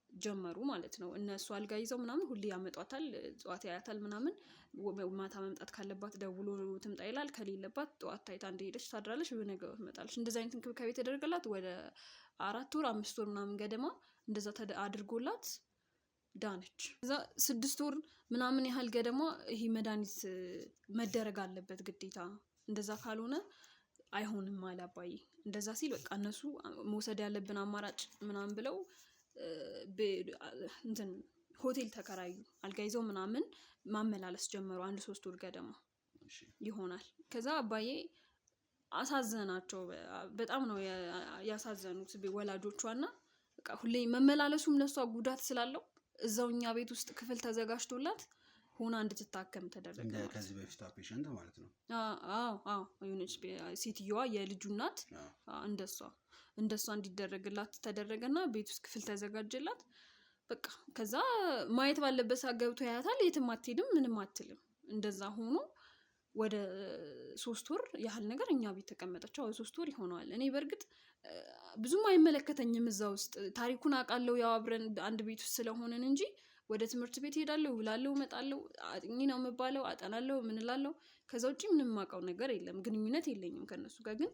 ጀመሩ ማለት ነው። እነሱ አልጋ ይዘው ምናምን ሁሌ ያመጧታል ጠዋት ያያታል ምናምን ማታ መምጣት ካለባት ደውሎ ትምጣ ይላል። ከሌለባት ጠዋት ታይታ እንደሄደች ታድራለች በነገው ትመጣለች። እንደዛ አይነት እንክብካቤ ተደረገላት። ወደ 4 ወር 5 ወር ምናምን ገደማ እንደዛ አድርጎላት ዳነች። ከዛ 6 ወር ምናምን ያህል ገደማ ይሄ መድኃኒት መደረግ አለበት ግዴታ እንደዛ ካልሆነ አይሆንም አለ አባዬ። እንደዛ ሲል በቃ እነሱ መውሰድ ያለብን አማራጭ ምናምን ብለው እንትን ሆቴል ተከራዩ። አልጋ ይዘው ምናምን ማመላለስ ጀመሩ። 1-3 ወር ገደማ ይሆናል። ከዛ አባዬ አሳዘናቸው። በጣም ነው ያሳዘኑት ወላጆቿና በቃ ሁሌ መመላለሱም ለሷ ጉዳት ስላለው እዛው እኛ ቤት ውስጥ ክፍል ተዘጋጅቶላት ሆና እንድትታከም ተደረገ። ከዚህ በፊት ፔሸንት ማለት ነው። አዎ የሆነች ሴትዮዋ የልጁ እናት እንደሷ እንዲደረግላት ተደረገና ቤት ውስጥ ክፍል ተዘጋጀላት። በቃ ከዛ ማየት ባለበት ሰዓት ገብቶ ያያታል። የትም አትሄድም ምንም አትልም። እንደዛ ሆኖ ወደ 3 ወር ያህል ነገር እኛ ቤት ተቀመጠች። 3 ወር ይሆነዋል። እኔ በእርግጥ ብዙም አይመለከተኝም እዛ ውስጥ ታሪኩን አውቃለሁ። ያው አብረን አንድ ቤት ውስጥ ስለሆነን እንጂ ወደ ትምህርት ቤት ሄዳለሁ ውላለሁ እመጣለሁ። አጥኚ ነው የምባለው አጠናለሁ ምን እላለሁ። ከዛ ውጪ ምንም የማውቀው ነገር የለም። ግንኙነት የለኝም ከነሱ ጋር። ግን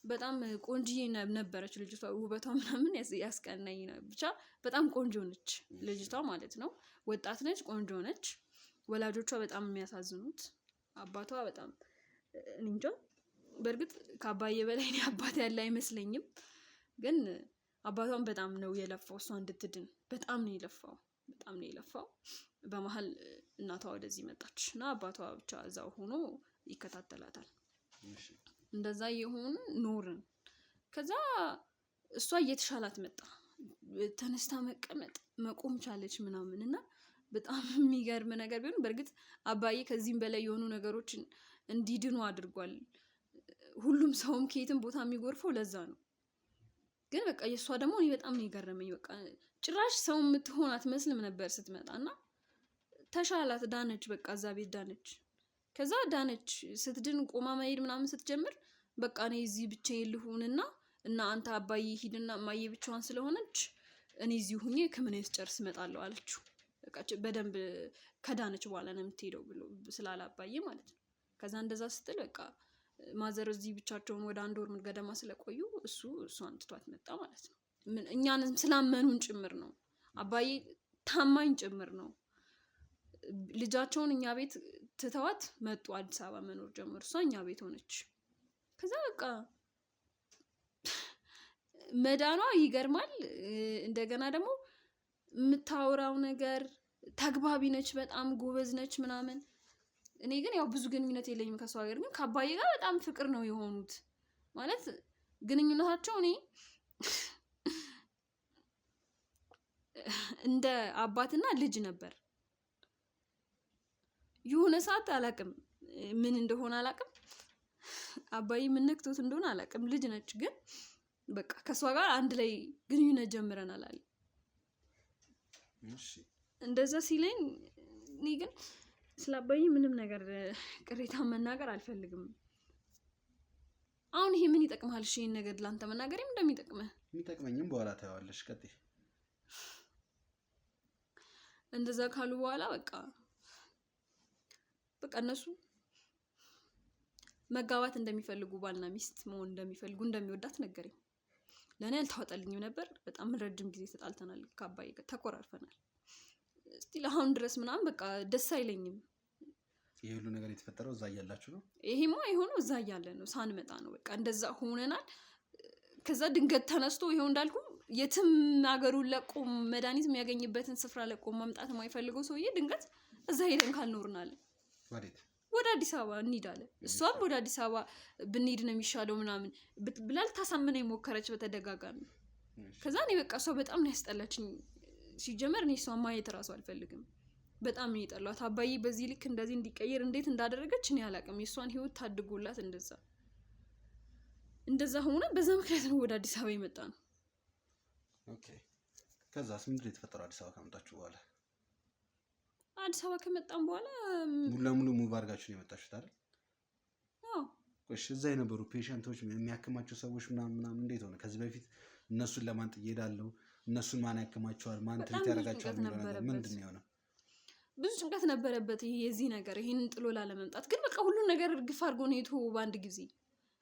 በጣም ቆንጆዬ ነበረች ልጅቷ። ውበቷ ምናምን ያስቀናኝ ነው። ብቻ በጣም ቆንጆ ነች ልጅቷ ማለት ነው። ወጣት ነች ቆንጆ ነች። ወላጆቿ በጣም የሚያሳዝኑት አባቷ በጣም እንጃ በእርግጥ ከአባዬ በላይ እኔ አባት ያለ አይመስለኝም። ግን አባቷን በጣም ነው የለፋው እሷ እንድትድን በጣም ነው የለፋው። በመሀል እናቷ ወደዚህ መጣች እና አባቷ ብቻ እዛው ሆኖ ይከታተላታል። እንደዛ የሆነ ኖርን። ከዛ እሷ እየተሻላት መጣ። ተነስታ መቀመጥ መቆም ቻለች ምናምን እና በጣም የሚገርም ነገር ቢሆን በእርግጥ አባዬ ከዚህም በላይ የሆኑ ነገሮችን እንዲድኑ አድርጓል። ሁሉም ሰውም ከየትም ቦታ የሚጎርፈው ለዛ ነው። ግን በቃ የእሷ ደግሞ እኔ በጣም ነው የገረመኝ። በቃ ጭራሽ ሰው የምትሆን አትመስልም ነበር ስትመጣና ተሻላት፣ ዳነች። በቃ እዛ ቤት ዳነች። ከዛ ዳነች ስትድን ቆማ መሄድ ምናምን ስትጀምር በቃ እኔ እዚህ ብቻዬን ልሁንና እና አንተ አባዬ ሂድና እማዬ ብቻዋን ስለሆነች እኔ እዚህ ሁኜ ከምን ጨርስ እመጣለሁ አለችው። በቃ በደንብ ከዳነች በኋላ ነው የምትሄደው ብሎ ስላለ አባዬ ማለት ነው። ከዛ እንደዛ ስትል በቃ ማዘር እዚህ ብቻቸውን ወደ 1 ወር ገደማ ስለቆዩ እሷን ትቷት መጣ ማለት ነው። እኛን ስላመኑን ጭምር ነው። አባዬ ታማኝ ጭምር ነው። ልጃቸውን እኛ ቤት ትተዋት መጡ። አዲስ አበባ መኖር ጀመሩ። እሷ እኛ ቤት ሆነች። ከዛ በቃ መዳኗ ይገርማል። እንደገና ደግሞ የምታወራው ነገር ተግባቢ ነች፣ በጣም ጎበዝ ነች ምናምን። እኔ ግን ያው ብዙ ግንኙነት የለኝም ከሷ ጋር፣ ግን ከአባዬ ጋር በጣም ፍቅር ነው የሆኑት። ማለት ግንኙነታቸው እኔ እንደ አባትና ልጅ ነበር። የሆነ ሰዓት አላቅም ምን እንደሆነ አላቅም፣ አባዬ ምን ነክቶት እንደሆነ አላቅም። ልጅ ነች ግን በቃ ከሷ ጋር አንድ ላይ ግንኙነት ጀምረናል አለ። እንደዛ ሲለኝ እኔ ግን ስለ አባዬ ምንም ነገር ቅሬታ መናገር አልፈልግም። አሁን ይሄ ምን ይጠቅምሃል? እሺ ይሄን ነገር ላንተ መናገር እንደሚጠቅምህ የሚጠቅመኝም በኋላ ታያዋለሽ። ቀጥይ። እንደዛ ካሉ በኋላ በቃ እነሱ መጋባት እንደሚፈልጉ ባልና ሚስት መሆን እንደሚፈልጉ እንደሚወዳት ነገረኝ። ለኔ አልተዋጠልኝም ነበር። በጣም ረጅም ጊዜ ተጣልተናል፣ ከአባዬ ጋር ተቆራርፈናል። እስቲ አሁን ድረስ ምናምን በቃ ደስ አይለኝም። ይሄ ሁሉ ነገር የተፈጠረው እዛ እያላችሁ ነው? ይሄማ የሆነው እዛ እያለ ነው፣ ሳንመጣ ነው። በቃ እንደዛ ሆነናል። ከዛ ድንገት ተነስቶ ይሄው እንዳልኩ የትም ሀገሩን ለቆ መድኃኒት የሚያገኝበትን ስፍራ ለቆ መምጣት የማይፈልገው ሰውዬ ድንገት እዛ ሄደን ካልኖርናል ወደ አዲስ አበባ እንሂዳለን። እሷም ወደ አዲስ አበባ ብንሄድ ነው የሚሻለው ምናምን ብላል ታሳምነኝ ሞከረች በተደጋጋሚ። ከዛ እኔ በቃ እሷ በጣም ነው ያስጠላችኝ። ሲጀመር እኔ እሷን ማየት እራሱ አልፈልግም። በጣም ነው የጠሏት። አባዬ በዚህ ልክ እንደዚህ እንዲቀየር እንዴት እንዳደረገች እኔ አላውቅም። የእሷን ህይወት ታድጎላት እንደዛ ሆነ። በዛ ምክንያት ነው ወደ አዲስ አበባ የመጣ ነው። ኦኬ። ከዛስ ምንድን ነው የተፈጠረው? አዲስ አበባ ከመጣችሁ በኋላ አዲስ አበባ ከመጣን በኋላ ሙሉ ለሙሉ ሙቭ አድርጋችሁ ነው የመጣችሁት አይደል? አዎ። እሺ፣ እዛ የነበሩ ፔሸንቶች የሚያክማቸው ሰዎች ምናምን እንዴት ሆነ? ከዚህ በፊት እነሱን ለማን ጥዬ እሄዳለሁ፣ እነሱን ማን ያክማቸዋል፣ ማን ትሪት ያደርጋቸዋል የሚለው ነገር ምንድን ነው የሆነው? ብዙ ጭንቀት ነበረበት ይሄ የዚህ ነገር ይሄንን ጥሎ ላለመምጣት። ግን በቃ ሁሉ ነገር እርግፍ አድርጎ ነው የተወው በአንድ ጊዜ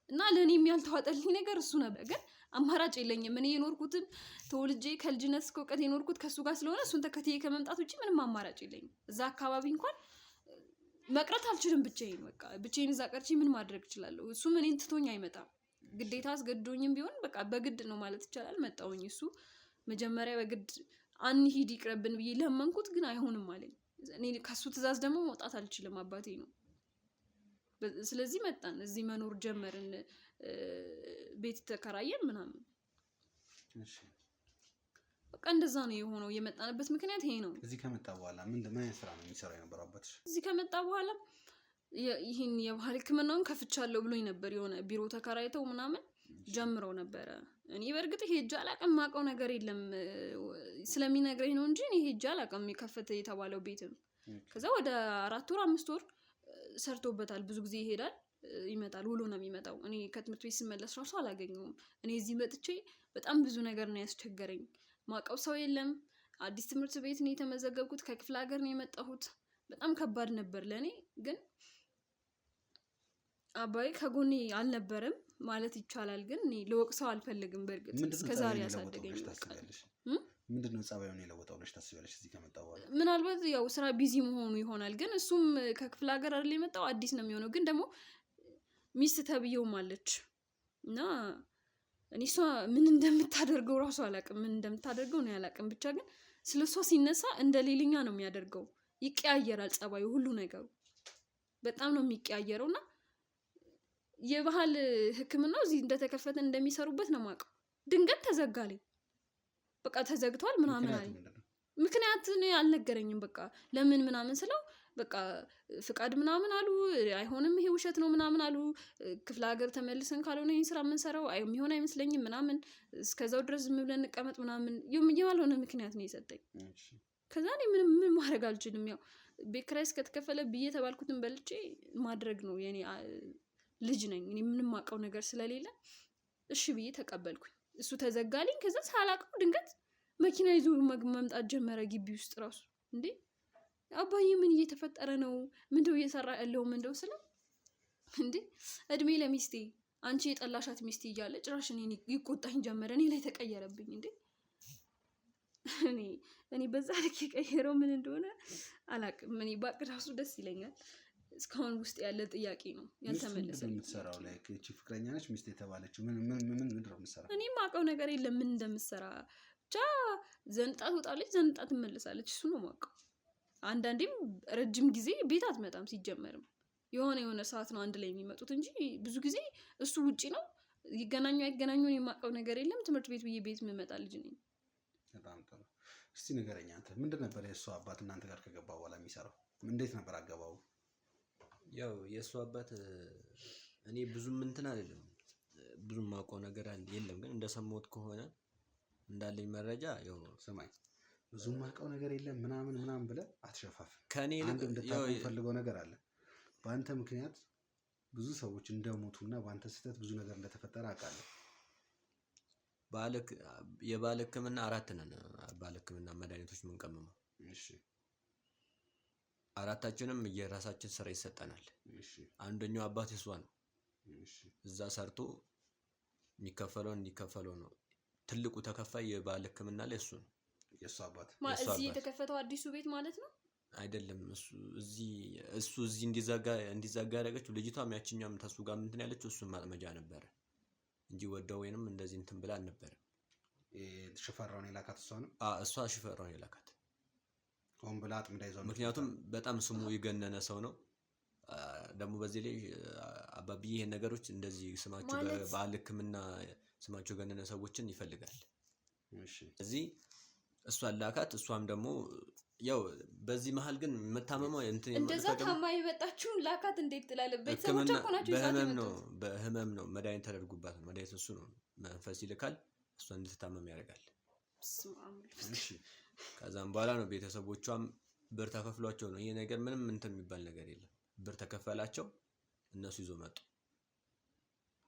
እና ለእኔም ያልተዋጠልኝ ነገር እሱ ነበር። ግን አማራጭ የለኝም። እኔ የኖርኩትም ተወልጄ ከልጅነት እስከ እውቀት የኖርኩት ከእሱ ጋር ስለሆነ እሱን ተከትዬ ከመምጣት ውጭ ምንም አማራጭ የለኝም። እዛ አካባቢ እንኳን መቅረት አልችልም ብቻዬን። በቃ ብቻዬን እዛ ቀርቼ ምን ማድረግ እችላለሁ? እሱም እኔን ትቶኝ አይመጣም። ግዴታ አስገድዶኝም ቢሆን በቃ በግድ ነው ማለት ይቻላል መጣሁኝ። እሱ መጀመሪያ በግድ አንሂድ ይቅረብን ብዬ ለመንኩት፣ ግን አይሆንም አለኝ። እኔ ከሱ ትእዛዝ ደግሞ መውጣት አልችልም፣ አባቴ ነው። ስለዚህ መጣን፣ እዚህ መኖር ጀመርን፣ ቤት ተከራየን ምናምን። እሺ በቃ እንደዛ ነው የሆነው። የመጣንበት ምክንያት ይሄ ነው። እዚህ ከመጣ በኋላ ምን ስራ ነው የሚሰራው የነበረው አባትሽ? እዚህ ከመጣ በኋላ ይሄን የባህል ሕክምናውን ከፍቻለሁ ብሎኝ ነበር። የሆነ ቢሮ ተከራይተው ምናምን ጀምረው ነበረ። እኔ በእርግጥ ሄጄ አላውቅም፣ የማውቀው ነገር የለም። ስለሚነግረኝ ነው እንጂ እኔ ሄጄ አላውቅም የከፈተ የተባለው ቤትም። ከዛ ወደ 4 ወር 5 ወር ሰርቶበታል። ብዙ ጊዜ ይሄዳል ይመጣል፣ ውሎ ነው የሚመጣው። እኔ ከትምህርት ቤት ስመለስ ራሱ አላገኘውም። እኔ እዚህ መጥቼ በጣም ብዙ ነገር ነው ያስቸገረኝ። ማውቀው ሰው የለም። አዲስ ትምህርት ቤት ነው የተመዘገብኩት። ከክፍለ ሀገር ነው የመጣሁት። በጣም ከባድ ነበር ለእኔ። ግን አባዬ ከጎኔ አልነበረም ማለት ይቻላል። ግን እኔ ልወቅሰው አልፈልግም። በእርግጥ እስከዛሬ ያሳደገኝ ምንድነው ጸባዩን የለወጠው ብለሽ ታስቢያለሽ? እዚህ ከመጣ በኋላ ምናልባት ያው ስራ ቢዚ መሆኑ ይሆናል። ግን እሱም ከክፍለ ሀገር አይደል የመጣው፣ አዲስ ነው የሚሆነው። ግን ደግሞ ሚስት ተብየውም አለች እና እኔ እሷ ምን እንደምታደርገው ራሱ አላቅም። ምን እንደምታደርገው ነው ያላቅም። ብቻ ግን ስለሷ ሲነሳ እንደ ሌሊኛ ነው የሚያደርገው። ይቀያየራል ጸባዩ፣ ሁሉ ነገሩ በጣም ነው የሚቀያየረውና የባህል ሕክምናው እዚህ እንደተከፈተ እንደሚሰሩበት ነው የማውቀው። ድንገት ተዘጋለኝ። በቃ ተዘግቷል ምናምን አለኝ። ምክንያት አልነገረኝም። በቃ ለምን ምናምን ስለው በቃ ፍቃድ ምናምን አሉ፣ አይሆንም ይሄ ውሸት ነው ምናምን አሉ። ክፍለ ሀገር ተመልሰን ካልሆነ ይሄን ስራ የምንሰራው የሚሆን አይመስለኝም ምናምን፣ እስከዛው ድረስ ዝም ብለን እንቀመጥ ምናምን ያልሆነ ምክንያት ነው የሰጠኝ። ከዛ እኔ ምን ማድረግ አልችልም። ያው ቤት ኪራይ እስከተከፈለ ብዬ የተባልኩትን በልጬ ማድረግ ነው የኔ ልጅ ነኝ እኔ ምንም አውቀው ነገር ስለሌለ እሺ ብዬ ተቀበልኩኝ። እሱ ተዘጋልኝ። ከዛ ሳላውቀው ድንገት መኪና ይዞ መምጣት ጀመረ ግቢ ውስጥ ራሱ። እንዴ አባዬ ምን እየተፈጠረ ነው? ምንድነው እየሰራ ያለው? ምንድነው ስለው እንዴ እድሜ ለሚስቴ አንቺ የጠላሻት ሚስቴ እያለ ጭራሽ እኔ ይቆጣኝ ጀመረ። እኔ ላይ ተቀየረብኝ። እንዴ እኔ በዛ ልክ የቀየረው ምን እንደሆነ አላውቅም። እኔ ባቅ ራሱ ደስ ይለኛል። እስካሁን ውስጥ ያለ ጥያቄ ነው ያልተመለሰ። የምትሰራው ላይ እቺ ፍቅረኛ ነች ሚስት የተባለችው ምንድነው የምትሰራው? እኔ ማውቀው ነገር የለም ምን እንደምትሰራ። ብቻ ዘንጣ ትወጣለች፣ ዘንጣ ትመለሳለች። እሱ ነው ማውቀው። አንዳንዴም ረጅም ጊዜ ቤት አትመጣም። ሲጀመርም የሆነ ሰዓት ነው አንድ ላይ የሚመጡት እንጂ ብዙ ጊዜ እሱ ውጪ ነው። ይገናኙ አይገናኙ የማውቀው ነገር የለም። ትምህርት ቤት ብዬ ቤት የምመጣ ልጅ ነኝ። በጣም ጥሩ። እስቲ ንገረኝ አንተ ምንድን ነበር የእሱ አባት እናንተ ጋር ከገባ በኋላ የሚሰራው? እንዴት ነበር አገባቡ? ያው የእሱ አባት እኔ ብዙም እንትን አይደለም፣ ብዙም ማውቀው ነገር የለም። ግን እንደሰማሁት ከሆነ እንዳለኝ መረጃ ያው ስማኝ፣ ብዙም ማውቀው ነገር የለም ምናምን ብለህ አትሸፋፍ። ከኔ አንድ እንድታውቀው ፈልገው ነገር አለ። በአንተ ምክንያት ብዙ ሰዎች እንደሞቱና በአንተ ስህተት ብዙ ነገር እንደተፈጠረ አውቃለሁ። የባህል ሕክምና 4 ነን። ባለ ሕክምና መድኃኒቶች የምንቀምመው እሺ፣ 4ታችንም የራሳችን ስራ ይሰጠናል። እሺ፣ አንደኛው አባት እሷ ነው። እሺ፣ እዛ ሰርቶ የሚከፈለው እንዲከፈለው ነው። ትልቁ ተከፋይ የባህል ሕክምና ላይ እሱ ነው። የእሱ አባት እዚህ የተከፈተው አዲሱ ቤት ማለት ነው አይደለም። እሱ እዚህ እንዲዛጋ ያደረገችው ልጅቷም ያችኛም ተሱ ጋር እንትን ያለችው እሱን ማጥመጃ ነበረ እንጂ ወደው ወይንም እንደዚህ እንትን ብላ አልነበረ። ሽፈራውን የላካት እሷ ነው። እሷ ሽፈራውን የላካት ሆን ብላ አጥምዳ ይዘው። ምክንያቱም በጣም ስሙ የገነነ ሰው ነው። ደግሞ በዚህ ላይ አባብዬ ይሄን ነገሮች እንደዚህ ስማቸው በባህል ሕክምና ስማቸው የገነነ ሰዎችን ይፈልጋል። እሺ፣ እዚህ እሷን ላካት። እሷም ደግሞ ያው በዚህ መሀል ግን መታመማው እንትን እንደዛ ታማ የመጣችው ላካት እንዴት ትላለህ? ቤተሰቦቿ እኮ ናቸው በህመም ነው መድኃኒት ተደርጉባት ነው። መድኃኒት እሱ ነው መንፈስ ይልካል፣ እሷ እንድትታመም ያደርጋል። እሺ፣ ከዛም በኋላ ነው ቤተሰቦቿም ብር ተከፍሏቸው ነው። ይሄ ነገር ምንም እንትን የሚባል ነገር የለም። ብር ተከፈላቸው፣ እነሱ ይዞ መጡ።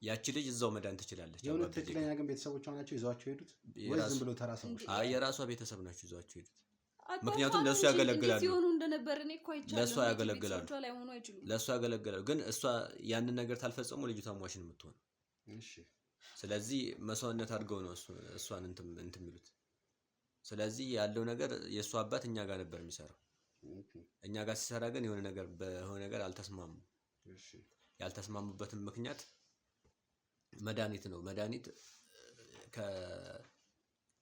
ያቺ ልጅ እዛው መዳን ትችላለች። የሆነ ትክክለኛ ግን ቤተሰቦቿ ናቸው ይዟቸው ሄዱት ወይ ዝም ብሎ ተራ ሰዎች? የራሷ ቤተሰብ ናቸው ይዟቸው ሄዱት። ምክንያቱም ለእሱ ያገለግላሉ፣ ለእሷ ያገለግላሉ፣ ለእሷ ያገለግላሉ። ግን እሷ ያንን ነገር ታልፈጸሙ ልጅቷ ሟች ነው የምትሆነው። ስለዚህ መስዋዕትነት አድርገው ነው እሷን እንትን የሚሉት። ስለዚህ ያለው ነገር የእሱ አባት እኛ ጋር ነበር የሚሰራው። እኛ ጋር ሲሰራ ግን የሆነ ነገር በሆነ ነገር አልተስማሙ። ያልተስማሙበትም ምክንያት መድኃኒት ነው። መድኃኒት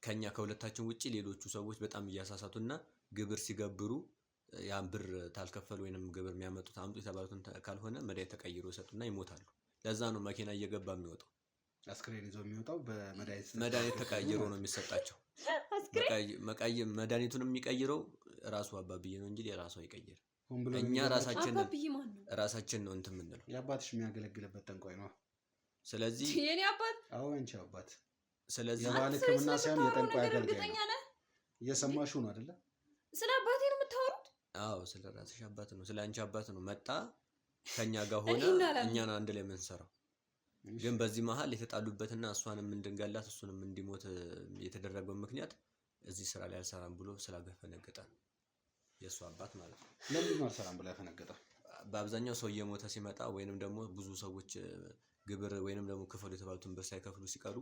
ከኛ ከሁለታችን ውጪ ሌሎቹ ሰዎች በጣም እያሳሳቱና ግብር ሲገብሩ ያን ብር ታልከፈሉ ወይንም ግብር የሚያመጡት አምጡ የተባሉትን ካልሆነ መድኃኒት ተቀይሮ ይሰጡና ይሞታሉ። ለዛ ነው መኪና እየገባ የሚወጣው። አስክሬን ይዞ የሚወጣው መድኃኒት ተቀይሮ ነው የሚሰጣቸው። መድኃኒቱን የሚቀይረው ራሱ አባብዬ ነው እንጂ የራሱ አይቀይር። እኛ ራሳችን ነው እንትን የምንለው። የአባትሽ የሚያገለግልበት ጠንቋይ ነው። ስለዚህ የኔ አባት አንቺ አባት ስለዚህ የባህል ሕክምና ሳይሆን የጠንቋይ አገልጋይ ነው። እየሰማሽው ነው አይደለ? ስለ አባቴ ነው የምታወሩት? አዎ፣ ስለ ራስሽ አባት ነው፣ ስለ አንቺ አባት ነው። መጣ ከኛ ጋር ሆነ፣ እኛን አንድ ላይ የምንሰራው። ግን በዚህ መሀል የተጣሉበትና እሷንም እንድንገላት እሱንም እንዲሞት የተደረገው ምክንያት እዚህ ስራ ላይ አልሰራም ብሎ ስላገፈነገጠ የእሱ አባት ማለት ነው። ለምን አልሰራም ብሎ ያፈነገጠ? በአብዛኛው ሰው እየሞተ ሲመጣ ወይንም ደግሞ ብዙ ሰዎች ግብር ወይንም ደግሞ ክፈሉ የተባሉትን ብር ሳይከፍሉ ሲቀሩ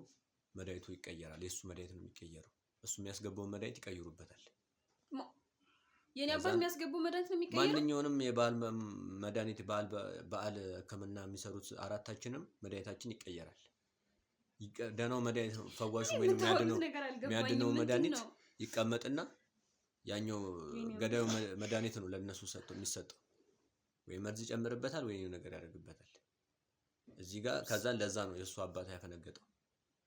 መድኃኒቱ ይቀየራል። የእሱ መድኃኒት ነው የሚቀየረው። እሱ የሚያስገባውን መድኃኒት ይቀይሩበታል። የኔ አባት የሚያስገባው መድኃኒት ነው የሚቀየረው። ማንኛውንም የባህል መድኃኒት በዓል ሕክምና የሚሰሩት አራታችንም መድኃኒታችን ይቀየራል። ደህናው መድኃኒት ፈዋሹ ወይም የሚያድነው መድኃኒት ይቀመጥና ያኛው ገዳዩ መድኃኒት ነው ለነሱ የሚሰጠው። ወይ መርዝ ይጨምርበታል ወይ ነገር ያደርግበታል። እዚህ ጋር ከዛ ለዛ ነው የእሱ አባት ያፈነገጠው።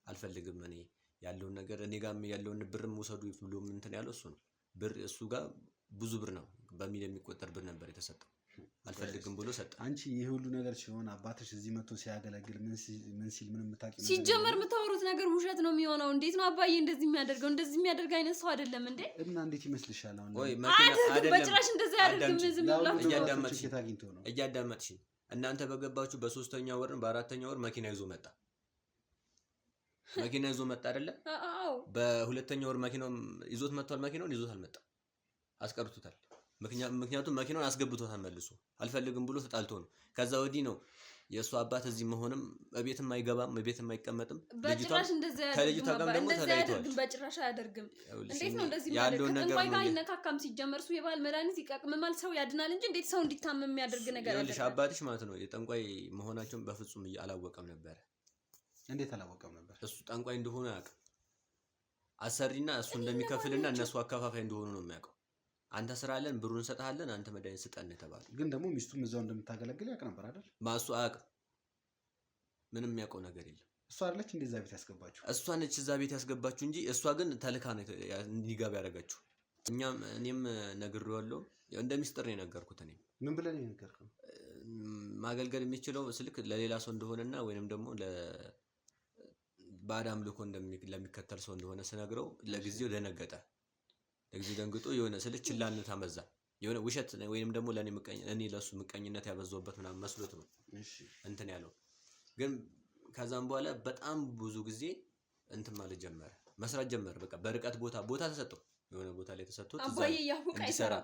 አልፈልግም እኔ ያለውን ነገር እኔ ጋር ያለውን ብርም ውሰዱ ብሎ እንትን ያለው እሱ ነው። ብር እሱ ጋር ብዙ ብር ነው በሚል የሚቆጠር ብር ነበር የተሰጠው። አልፈልግም ብሎ ሰጠ። አንቺ ይሄ ሁሉ ነገር ሲሆን አባትሽ እዚህ መጥቶ ሲያገለግል ምን ሲል ምንም የምታውቂው ነገር ሲጀመር የምታወሩት ነገር ውሸት ነው የሚሆነው። እንዴት ነው አባዬ እንደዚህ የሚያደርገው? እንደዚህ የሚያደርግ አይነት ሰው አይደለም እንዴ። እና እንዴት ይመስልሻል? አሁን ወይ መኪና አይደለም በጭራሽ እንደዚህ ያደርግም። ዝም ብሎ እያዳመጥሽኝ እናንተ በገባችሁ በ3ኛው ወር በ4ኛው ወር መኪና ይዞ መጣ አይደለ? አዎ በ2ኛው ወር መኪናውን ይዞት መጥቷል። መኪናውን ይዞት አልመጣም፣ አስቀርቶታል። ምክንያቱም መኪናውን አስገብቶታል መልሶ። አልፈልግም ብሎ ተጣልቶ ነው። ከዛ ወዲህ ነው የእሱ አባት እዚህ መሆንም ቤትም አይገባም፣ ቤትም አይቀመጥም። በጭራሽ እንደዚህ ከልጅቷ ጋር ደግሞ ተለያይቷል። በጭራሽ አያደርግም። እንዴት ነው እንደዚህ የሚያደርግ? ጠንቋይ ጋር ይነካካም። ሲጀመር እሱ የባህል መድኃኒት ይቀቅምማል፣ ሰው ያድናል እንጂ እንዴት ሰው እንዲታመም የሚያደርግ ነገር አለ? አባትሽ ማለት ነው የጠንቋይ መሆናቸውን በፍጹም አላወቀም ነበር። እንዴት አላወቀም ነበር? እሱ ጠንቋይ እንደሆነ አያውቅም። አሰሪና እሱ እንደሚከፍልና እነሱ አከፋፋይ እንደሆኑ ነው የሚያውቀው። አንተ ስራ አለን ብሩን እንሰጣለን፣ አንተ መድኃኒት ስጠን ተባለ። ግን ደግሞ ሚስቱም እዛው እንደምታገለግል ያውቅ ነበር አይደል? ማሱ አያውቅም። ምንም የሚያውቀው ነገር የለም። እሷ አይደለች እንደዛ ቤት ያስገባችሁ? እሷ ነች እዛ ቤት ያስገባችሁ እንጂ እሷ ግን ተልካ ነው እንዲገባ ያደረገችው። እኔም ነግሬዋለሁ። እንደ ሚስጥር ነው የነገርኩት። እኔ ምን ብለን ነው የነገርከው? ማገልገል የሚችለው ስልክ ለሌላ ሰው እንደሆነና ወይንም ደግሞ ባዕድ አምልኮ ለሚከተል ሰው እንደሆነ ስነግረው ለጊዜው ደነገጠ። ለጊዜው ደንግጦ የሆነ ስልክ ችላነት አመዛ። የሆነ ውሸት ወይንም ደግሞ እኔ ለሱ ምቀኝነት ያበዛውበት ምናምን መስሎት ነው እንትን ያለው። ግን ከዛም በኋላ በጣም ብዙ ጊዜ እንትን ማለት ጀመረ፣ መስራት ጀመረ። በቃ በርቀት ቦታ ተሰጠው፣ የሆነ ቦታ ላይ ተሰጥቶት እንዲሰራ።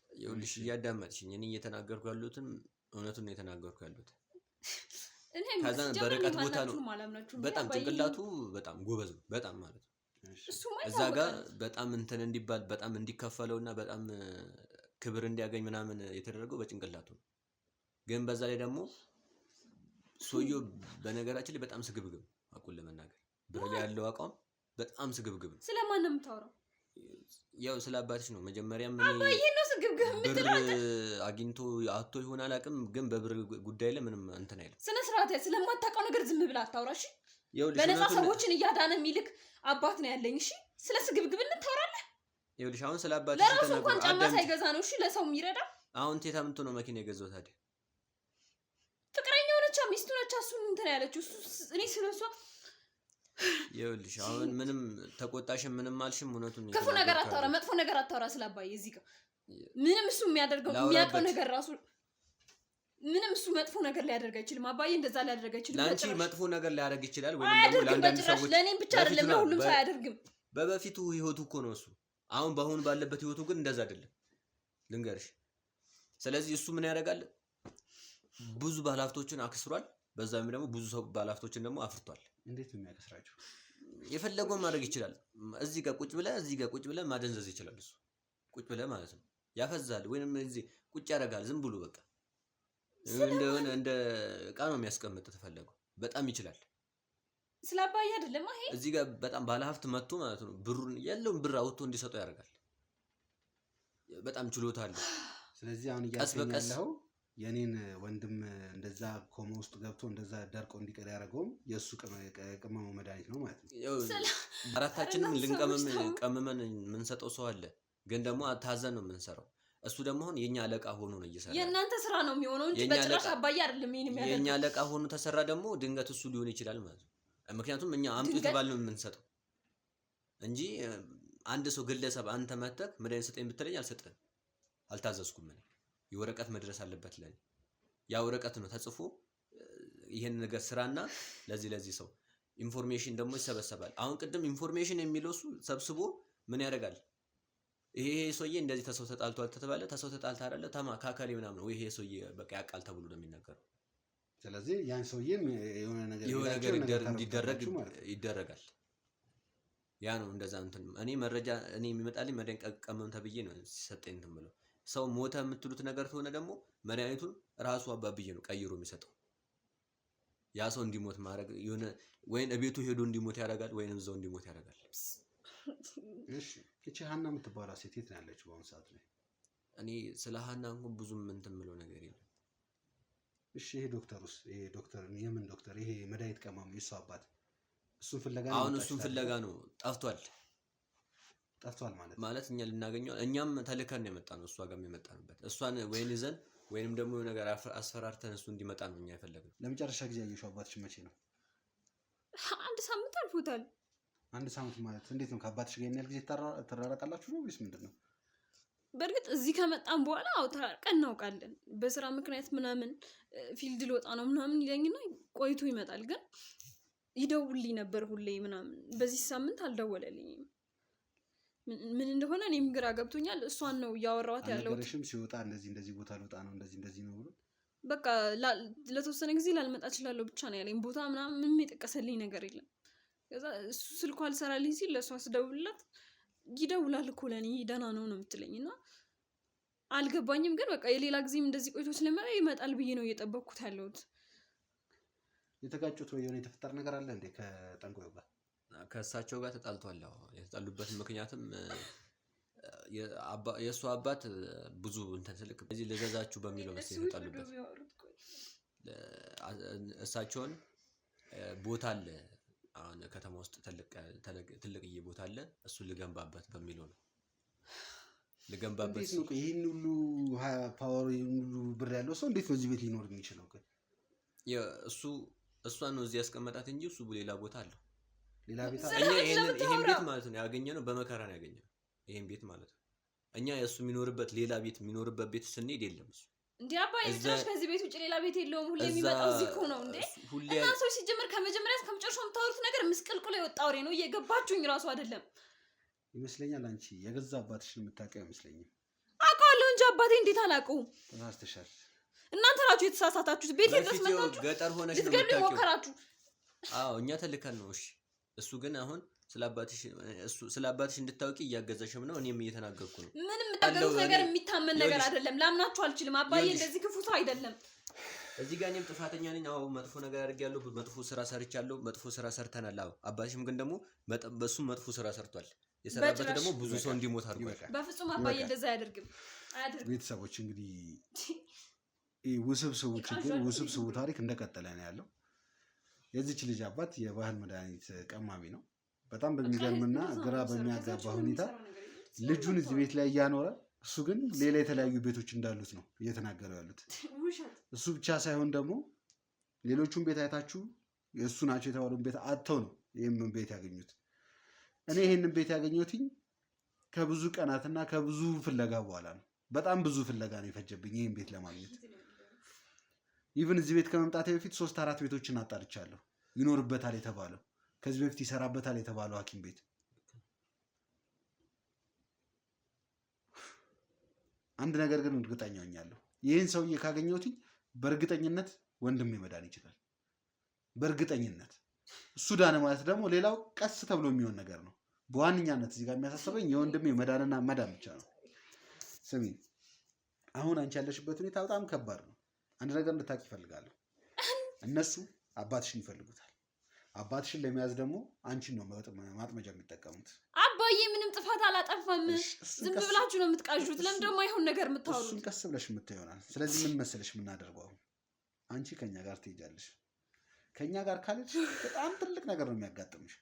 ይኸውልሽ እያዳመጥሽኝ እኔ እየተናገርኩ ያሉትን እውነቱን ነው የተናገርኩ ያሉት። ከዛ በርቀት ቦታ ነው። በጣም ጭንቅላቱ በጣም ጎበዝ ነው፣ በጣም ማለት ነው። እዛ ጋር በጣም እንትን እንዲባል በጣም እንዲከፈለውና በጣም ክብር እንዲያገኝ ምናምን የተደረገው በጭንቅላቱ ነው። ግን በዛ ላይ ደግሞ ሰውየው በነገራችን ላይ በጣም ስግብግብ፣ አቁን ለመናገር ብር ላይ ያለው አቋም በጣም ስግብግብ ነው። ስለማን ነው የምታወራው? ያው ስለ አባትሽ ነው። መጀመሪያም አባዬ ነው ስግብግብ የምትለው አንተ። አግኝቶ አጥቶ ይሆን አላውቅም፣ ግን በብር ጉዳይ ላይ ምንም እንትን አይልም። ስነ ስርዓት ስለማታውቀው ነገር ዝም ብላ አታውራሽ። በነፃ ሰዎችን እያዳነ የሚልክ አባት ነው ያለኝ። እሺ ስለ ስግብግብነት ታወራለህ? ይኸውልሽ አሁን ስለ አባትሽ ለራሱ እንኳን ጫማ ሳይገዛ ነው እሺ ለሰው የሚረዳ። አሁን ቴታ ምንቱ ነው መኪና የገዛው ታዲያ? ፍቅረኛው ነች፣ ሚስቱ ነች። እሱን እንትን ያለችው እኔ ስለሷ ይኸውልሽ አሁን ምንም ተቆጣሽም ምንም አልሽም እውነቱን ክፉ ነገር አታወራ፣ መጥፎ ነገር አታወራ ስለ አባዬ እዚህ ጋር ምንም እሱ የሚያውቀው ነገር ራሱ ምንም እሱ መጥፎ ነገር ሊያደርግ አይችልም። አባዬ እንደዛ ሊያደርግ አይችልም። ለአንቺ መጥፎ ነገር ሊያደርግ ይችላል ወይም ደግሞ ለአንዳንድ ሰዎች ለእኔም ብቻ አይደለም ለሁሉም ሰው አያደርግም። በበፊቱ ህይወቱ እኮ ነው እሱ። አሁን በአሁን ባለበት ህይወቱ ግን እንደዛ አይደለም ልንገርሽ። ስለዚህ እሱ ምን ያደርጋል? ብዙ ባለሀብቶችን አክስሯል። በዛም ደግሞ ብዙ ሰው ባለሀብቶችን ደግሞ አፍርቷል። እንዴት ነው የሚያከስራቸው? የፈለገውን ማድረግ ይችላል። እዚህ ጋር ቁጭ ብለህ ማደንዘዝ ይችላል። እሱ ቁጭ ብለህ ማለት ነው ያፈዛል፣ ወይንም እዚህ ቁጭ ያደርጋል ዝም ብሎ በቃ እንደሆነ እንደ ዕቃ ነው የሚያስቀምጥ ተፈለገው። በጣም ይችላል። ስለ አባዬ አይደለም ይሄ እዚህ ጋር በጣም ባለሀብት መጥቶ ማለት ነው ብሩን ያለውን ብር አውጥቶ እንዲሰጠው ያደርጋል። በጣም ችሎታ አለ። ስለዚህ አሁን እያሰኛለሁ የኔን ወንድም እንደዛ ኮማ ውስጥ ገብቶ እንደዛ ደርቆ እንዲቀር ያደረገውም የእሱ ቅመሙ መድኃኒት ነው ማለት ነው። አራታችንም ቀምመን የምንሰጠው ሰው አለ፣ ግን ደግሞ ታዘን ነው የምንሰራው። እሱ ደግሞ አሁን የኛ አለቃ ሆኖ ነው እየሰራ። የእናንተ ስራ ነው የሚሆነው እንጂ በጭራሽ አባዬ አይደለም ይሄን የሚያደርገው። የኛ አለቃ ሆኖ ተሰራ ደግሞ ድንገት እሱ ሊሆን ይችላል ማለት ነው። ምክንያቱም እኛ አምጡ የተባልነው የምንሰጠው እንጂ አንድ ሰው ግለሰብ አንተ መተክ መድኃኒት ስጠኝ ብትለኝ አልሰጥህም፣ አልታዘዝኩም። እኔ የወረቀት መድረስ አለበት ለኔ። ያ ወረቀት ነው ተጽፎ ይሄን ነገር ስራና ለዚህ ሰው ኢንፎርሜሽን ደግሞ ይሰበሰባል። አሁን ቅድም ኢንፎርሜሽን የሚለው እሱ ሰብስቦ ምን ያደርጋል? ይሄ ሰውዬ እንደዚህ ተሰው ተጣልቷል ተተባለ፣ ተሰው ተጣልታ አይደለ ተማካከሪ ምናምን ነው ይሄ ሰውዬ በቃ ያቃል ተብሎ ነው የሚነገረው። ስለዚህ ያን ሰውዬም የሆነ ነገር እንዲደረግ ይደረጋል። ያ ነው እንደዛ እንትን እኔ መረጃ እኔ የሚመጣልኝ መድኃኒት ቀመም ተብዬ ነው ሲሰጠኝ እንትን ብለው ሰው ሞተ የምትሉት ነገር ከሆነ ደግሞ መድኃኒቱን ራሱ አባብዬ ነው ቀይሮ የሚሰጠው። ያ ሰው እንዲሞት ማድረግ የሆነ ወይን እቤቱ ሄዶ እንዲሞት ያደርጋል ወይንም እዛው እንዲሞት ያደርጋል። እሺ እቺ ሀና የምትባለው ሴት የት ነው ያለችው በአሁኑ ሰዓት ላይ? እኔ ስለ ሀና እንኳን ብዙም እንትን የምለው ነገር የለም። እሺ ይሄ ዶክተሩስ? ይሄ ዶክተር የምን ዶክተር? ይሄ መድኃኒት ቀማሙ የሷ አባት እሱን ፍለጋ ነው። አሁን እሱን ፍለጋ ነው ጠፍቷል ማለት እኛ ልናገኘው እኛም ተልከን ነው የመጣነው እሷ ጋርም የመጣንበት እሷን ወይን ይዘን ወይንም ደግሞ ነገር አስፈራርተን እሱ እንዲመጣ ነው እኛ የፈለግነው። ለመጨረሻ ጊዜ ያየሽው አባትሽ መቼ ነው? 1 ሳምንት አልፎታል። 1 ሳምንት ማለት እንዴት ነው? ከአባትሽ ጋር ያህል ጊዜ ተራራቃላችሁ ነው ወይስ ምንድን ነው? በእርግጥ እዚህ ከመጣን በኋላ ተራርቀን እናውቃለን። በስራ ምክንያት ምናምን ፊልድ ልወጣ ነው ምናምን ይለኝና ቆይቶ ይመጣል። ግን ይደውልልኝ ነበር ሁሌ ምናምን። በዚህ ሳምንት አልደወለልኝም። ምን እንደሆነ እኔም ግራ ገብቶኛል። እሷን ነው እያወራኋት ያለው። አልነገረሽም? ሲወጣ እንደዚህ ቦታ ልወጣ ነው እንደዚህ ነው ብሎ በቃ ለተወሰነ ጊዜ ላልመጣ እችላለሁ ብቻ ነው ያለኝ። ቦታ ምናምን ምንም የጠቀሰልኝ ነገር የለም። ከዛ እሱ ስልኳ አልሰራልኝ ሲል ለእሷ ስደውልላት ይደውላል እኮ ለእኔ ደህና ነው ነው የምትለኝ እና አልገባኝም። ግን በቃ የሌላ ጊዜም እንደዚህ ቆይቶ ስለመጣ ይመጣል ብዬ ነው እየጠበቅኩት ያለሁት። የተጋጩት ወይ የሆነ የተፈጠረ ነገር አለ እንዴ ከጠንቋዩ ጋር? ከእሳቸው ጋር ተጣልቷል። የተጣሉበት ምክንያትም የእሱ አባት ብዙ እንትን ስልክ እዚህ ልገዛችሁ በሚለው መሰለኝ የተጣሉበት። እሳቸውን ቦታ አለ አሁን ከተማ ውስጥ ትልቅዬ ቦታ አለ እሱን ልገንባበት በሚለው ነው። ልገንባበት ነው። ይሄን ሁሉ ፓወር ሁሉ ብር ያለው ሰው እንዴት ነው እዚህ ቤት ሊኖር የሚችለው? ግን እሷን ነው እዚህ ያስቀመጣት እንጂ እሱ ሌላ ቦታ አለው። ሌላ ቤት እኛ ይሄን ቤት ማለት ነው ያገኘነው በመከራ ነው ያገኘነው። ይሄን ቤት ማለት ነው እኛ የእሱ የሚኖርበት ሌላ ቤት የሚኖርበት ቤት ስንሄድ የለም እሱ እንዴ አባዬ እዛሽ ከዚህ ቤት ውጭ ሌላ ቤት የለውም። ሁሌ የሚመጣው እዚህ እኮ ነው እንዴ። እና ሰው ሲጀምር ከመጀመሪያ እስከ መጨረሻው የምታወሩት ነገር ምስቅልቅል የወጣ ወሬ ነው። እየገባችሁኝ ራሱ አይደለም ይመስለኛል። አንቺ የገዛ አባትሽን የምታውቂው አይመስለኝም። አውቀዋለሁ እንጂ አባቴ እንዴት አላውቀውም? ተሳስተሻል። እናንተ ናችሁ የተሳሳታችሁት። ቤት ድረስ መጣችሁ ገጠር ሆነሽ ነው ልትገሉ ሞከራችሁ። አዎ እኛ ተልከን ነው። እሺ እሱ ግን አሁን ስለ አባትሽ እንድታውቂ እያገዘሽም ነው። እኔም እየተናገርኩ ነው። ምንም የምታገሩት ነገር የሚታመን ነገር አይደለም። ላምናችሁ አልችልም። አባዬ እንደዚህ ክፉ ሰው አይደለም። እዚህ ጋር እኔም ጥፋተኛ ነኝ። አዎ መጥፎ ነገር አድርጌያለሁ። መጥፎ ስራ ሰርቻለሁ። መጥፎ ስራ ሰርተናል። አዎ አባትሽም ግን ደግሞ በሱም መጥፎ ስራ ሰርቷል። የሰራበት ደግሞ ብዙ ሰው እንዲሞት አድርጓል። በፍጹም አባዬ እንደዛ አያደርግም። ቤተሰቦች እንግዲህ ውስብስቡ ታሪክ እንደቀጠለ ነው ያለው። የዚች ልጅ አባት የባህል መድኃኒት ቀማሚ ነው። በጣም በሚገርምና ግራ በሚያጋባ ሁኔታ ልጁን እዚህ ቤት ላይ እያኖረ እሱ ግን ሌላ የተለያዩ ቤቶች እንዳሉት ነው እየተናገሩ ያሉት። እሱ ብቻ ሳይሆን ደግሞ ሌሎቹን ቤት አይታችሁ የእሱ ናቸው የተባሉን ቤት አጥተው ነው ይህንን ቤት ያገኙት። እኔ ይህንን ቤት ያገኘሁትኝ ከብዙ ቀናትና ከብዙ ፍለጋ በኋላ ነው። በጣም ብዙ ፍለጋ ነው የፈጀብኝ ይህን ቤት ለማግኘት። ኢቭን እዚህ ቤት ከመምጣቴ በፊት 3-4 ቤቶችን አጣርቻለሁ። ይኖርበታል የተባለው ከዚህ በፊት ይሰራበታል የተባለው ሐኪም ቤት። አንድ ነገር ግን እርግጠኛ ሆኛለሁ። ይህን ሰውዬ ካገኘሁትኝ በእርግጠኝነት ወንድሜ መዳን ይችላል። በእርግጠኝነት እሱ ዳነ ማለት ደግሞ ሌላው ቀስ ተብሎ የሚሆን ነገር ነው። በዋነኛነት እዚህ ጋር የሚያሳስበኝ የወንድሜ መዳንና መዳን ብቻ ነው። ስሚ፣ አሁን አንቺ ያለሽበት ሁኔታ በጣም ከባድ ነው። አንድ ነገር እንድታውቂ ይፈልጋለሁ። እነሱ አባትሽን ይፈልጉታል። አባትሽን ለመያዝ ደግሞ አንቺን ነው ማጥመጃ የሚጠቀሙት። አባዬ ምንም ጥፋት አላጠፋም። ዝም ብላችሁ ነው የምትቃዡት። ለምን ደግሞ አይሆን ነገር የምታወሩት? እሱን ቀስ ብለሽ የምትይሆናል። ስለዚህ ምን መሰለሽ የምናደርገው፣ አሁን አንቺ ከኛ ጋር ትሄጃለሽ። ከኛ ጋር ካለሽ በጣም ትልቅ ነገር ነው የሚያጋጥምሽ።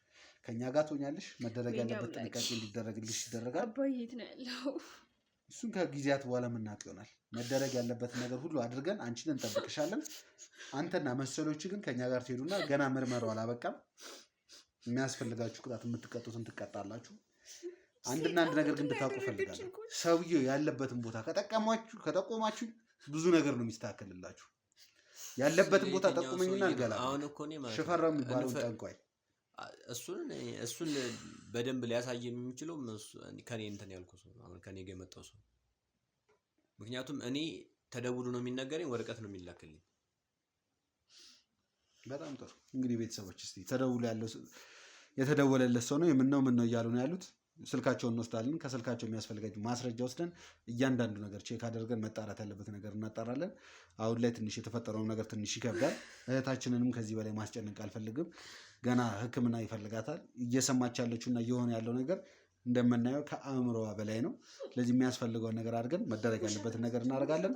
ከኛ ጋር ትሆኛለሽ። መደረግ ያለበት ጥንቃቄ እንዲደረግልሽ ይደረጋል። አባዬ የት ነው ያለው? እሱን ከጊዜያት በኋላ የምናውቅ ይሆናል። መደረግ ያለበትን ነገር ሁሉ አድርገን አንቺን እንጠብቅሻለን። አንተና መሰሎች ግን ከኛ ጋር ትሄዱና ገና ምርመራው አላበቃም። የሚያስፈልጋችሁ ቅጣት የምትቀጡትን ትቀጣላችሁ። አንድ ነገር ግን እንድታውቁ ፈልጋለሁ። ሰውየው ያለበትን ቦታ ከጠቆማችሁ ብዙ ነገር ነው የሚስተካከልላችሁ። ያለበትን ቦታ ጠቁመኝና እንገላ። ሽፈራው የሚባለው ጠንቋይ እሱን በደንብ ሊያሳይ የሚችለው ከኔ እንትን ያልኩ ሰው አሁን ከኔ ጋር የመጣው ሰው። ምክንያቱም እኔ ተደውሎ ነው የሚነገረኝ፣ ወረቀት ነው የሚላክልኝ። በጣም ጥሩ። እንግዲህ ቤተሰቦች እስቲ ተደውሎ ያለው የተደወለለት ሰው ነው ምን ነው እያሉ ነው ያሉት። ስልካቸውን እንወስዳለን። ከስልካቸው የሚያስፈልጋቸው ማስረጃ ወስደን እያንዳንዱ ነገር ቼክ አድርገን መጣራት ያለበት ነገር እናጣራለን። አሁን ላይ ትንሽ የተፈጠረው ነገር ትንሽ ይከብዳል። እህታችንንም ከዚህ በላይ ማስጨነቅ አልፈልግም። ገና ሕክምና ይፈልጋታል። እየሰማች ያለችውና እየሆነ ያለው ነገር እንደምናየው ከአእምሮዋ በላይ ነው። ስለዚህ የሚያስፈልገውን ነገር አድርገን መደረግ ያለበትን ነገር እናደርጋለን።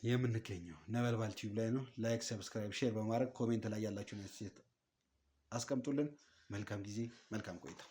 የምንገኘው ነበልባል ቲዩብ ላይ ነው። ላይክ፣ ሰብስክራይብ፣ ሼር በማድረግ ኮሜንት ላይ ያላችሁን አስቀምጡልን። መልካም ጊዜ፣ መልካም ቆይታ።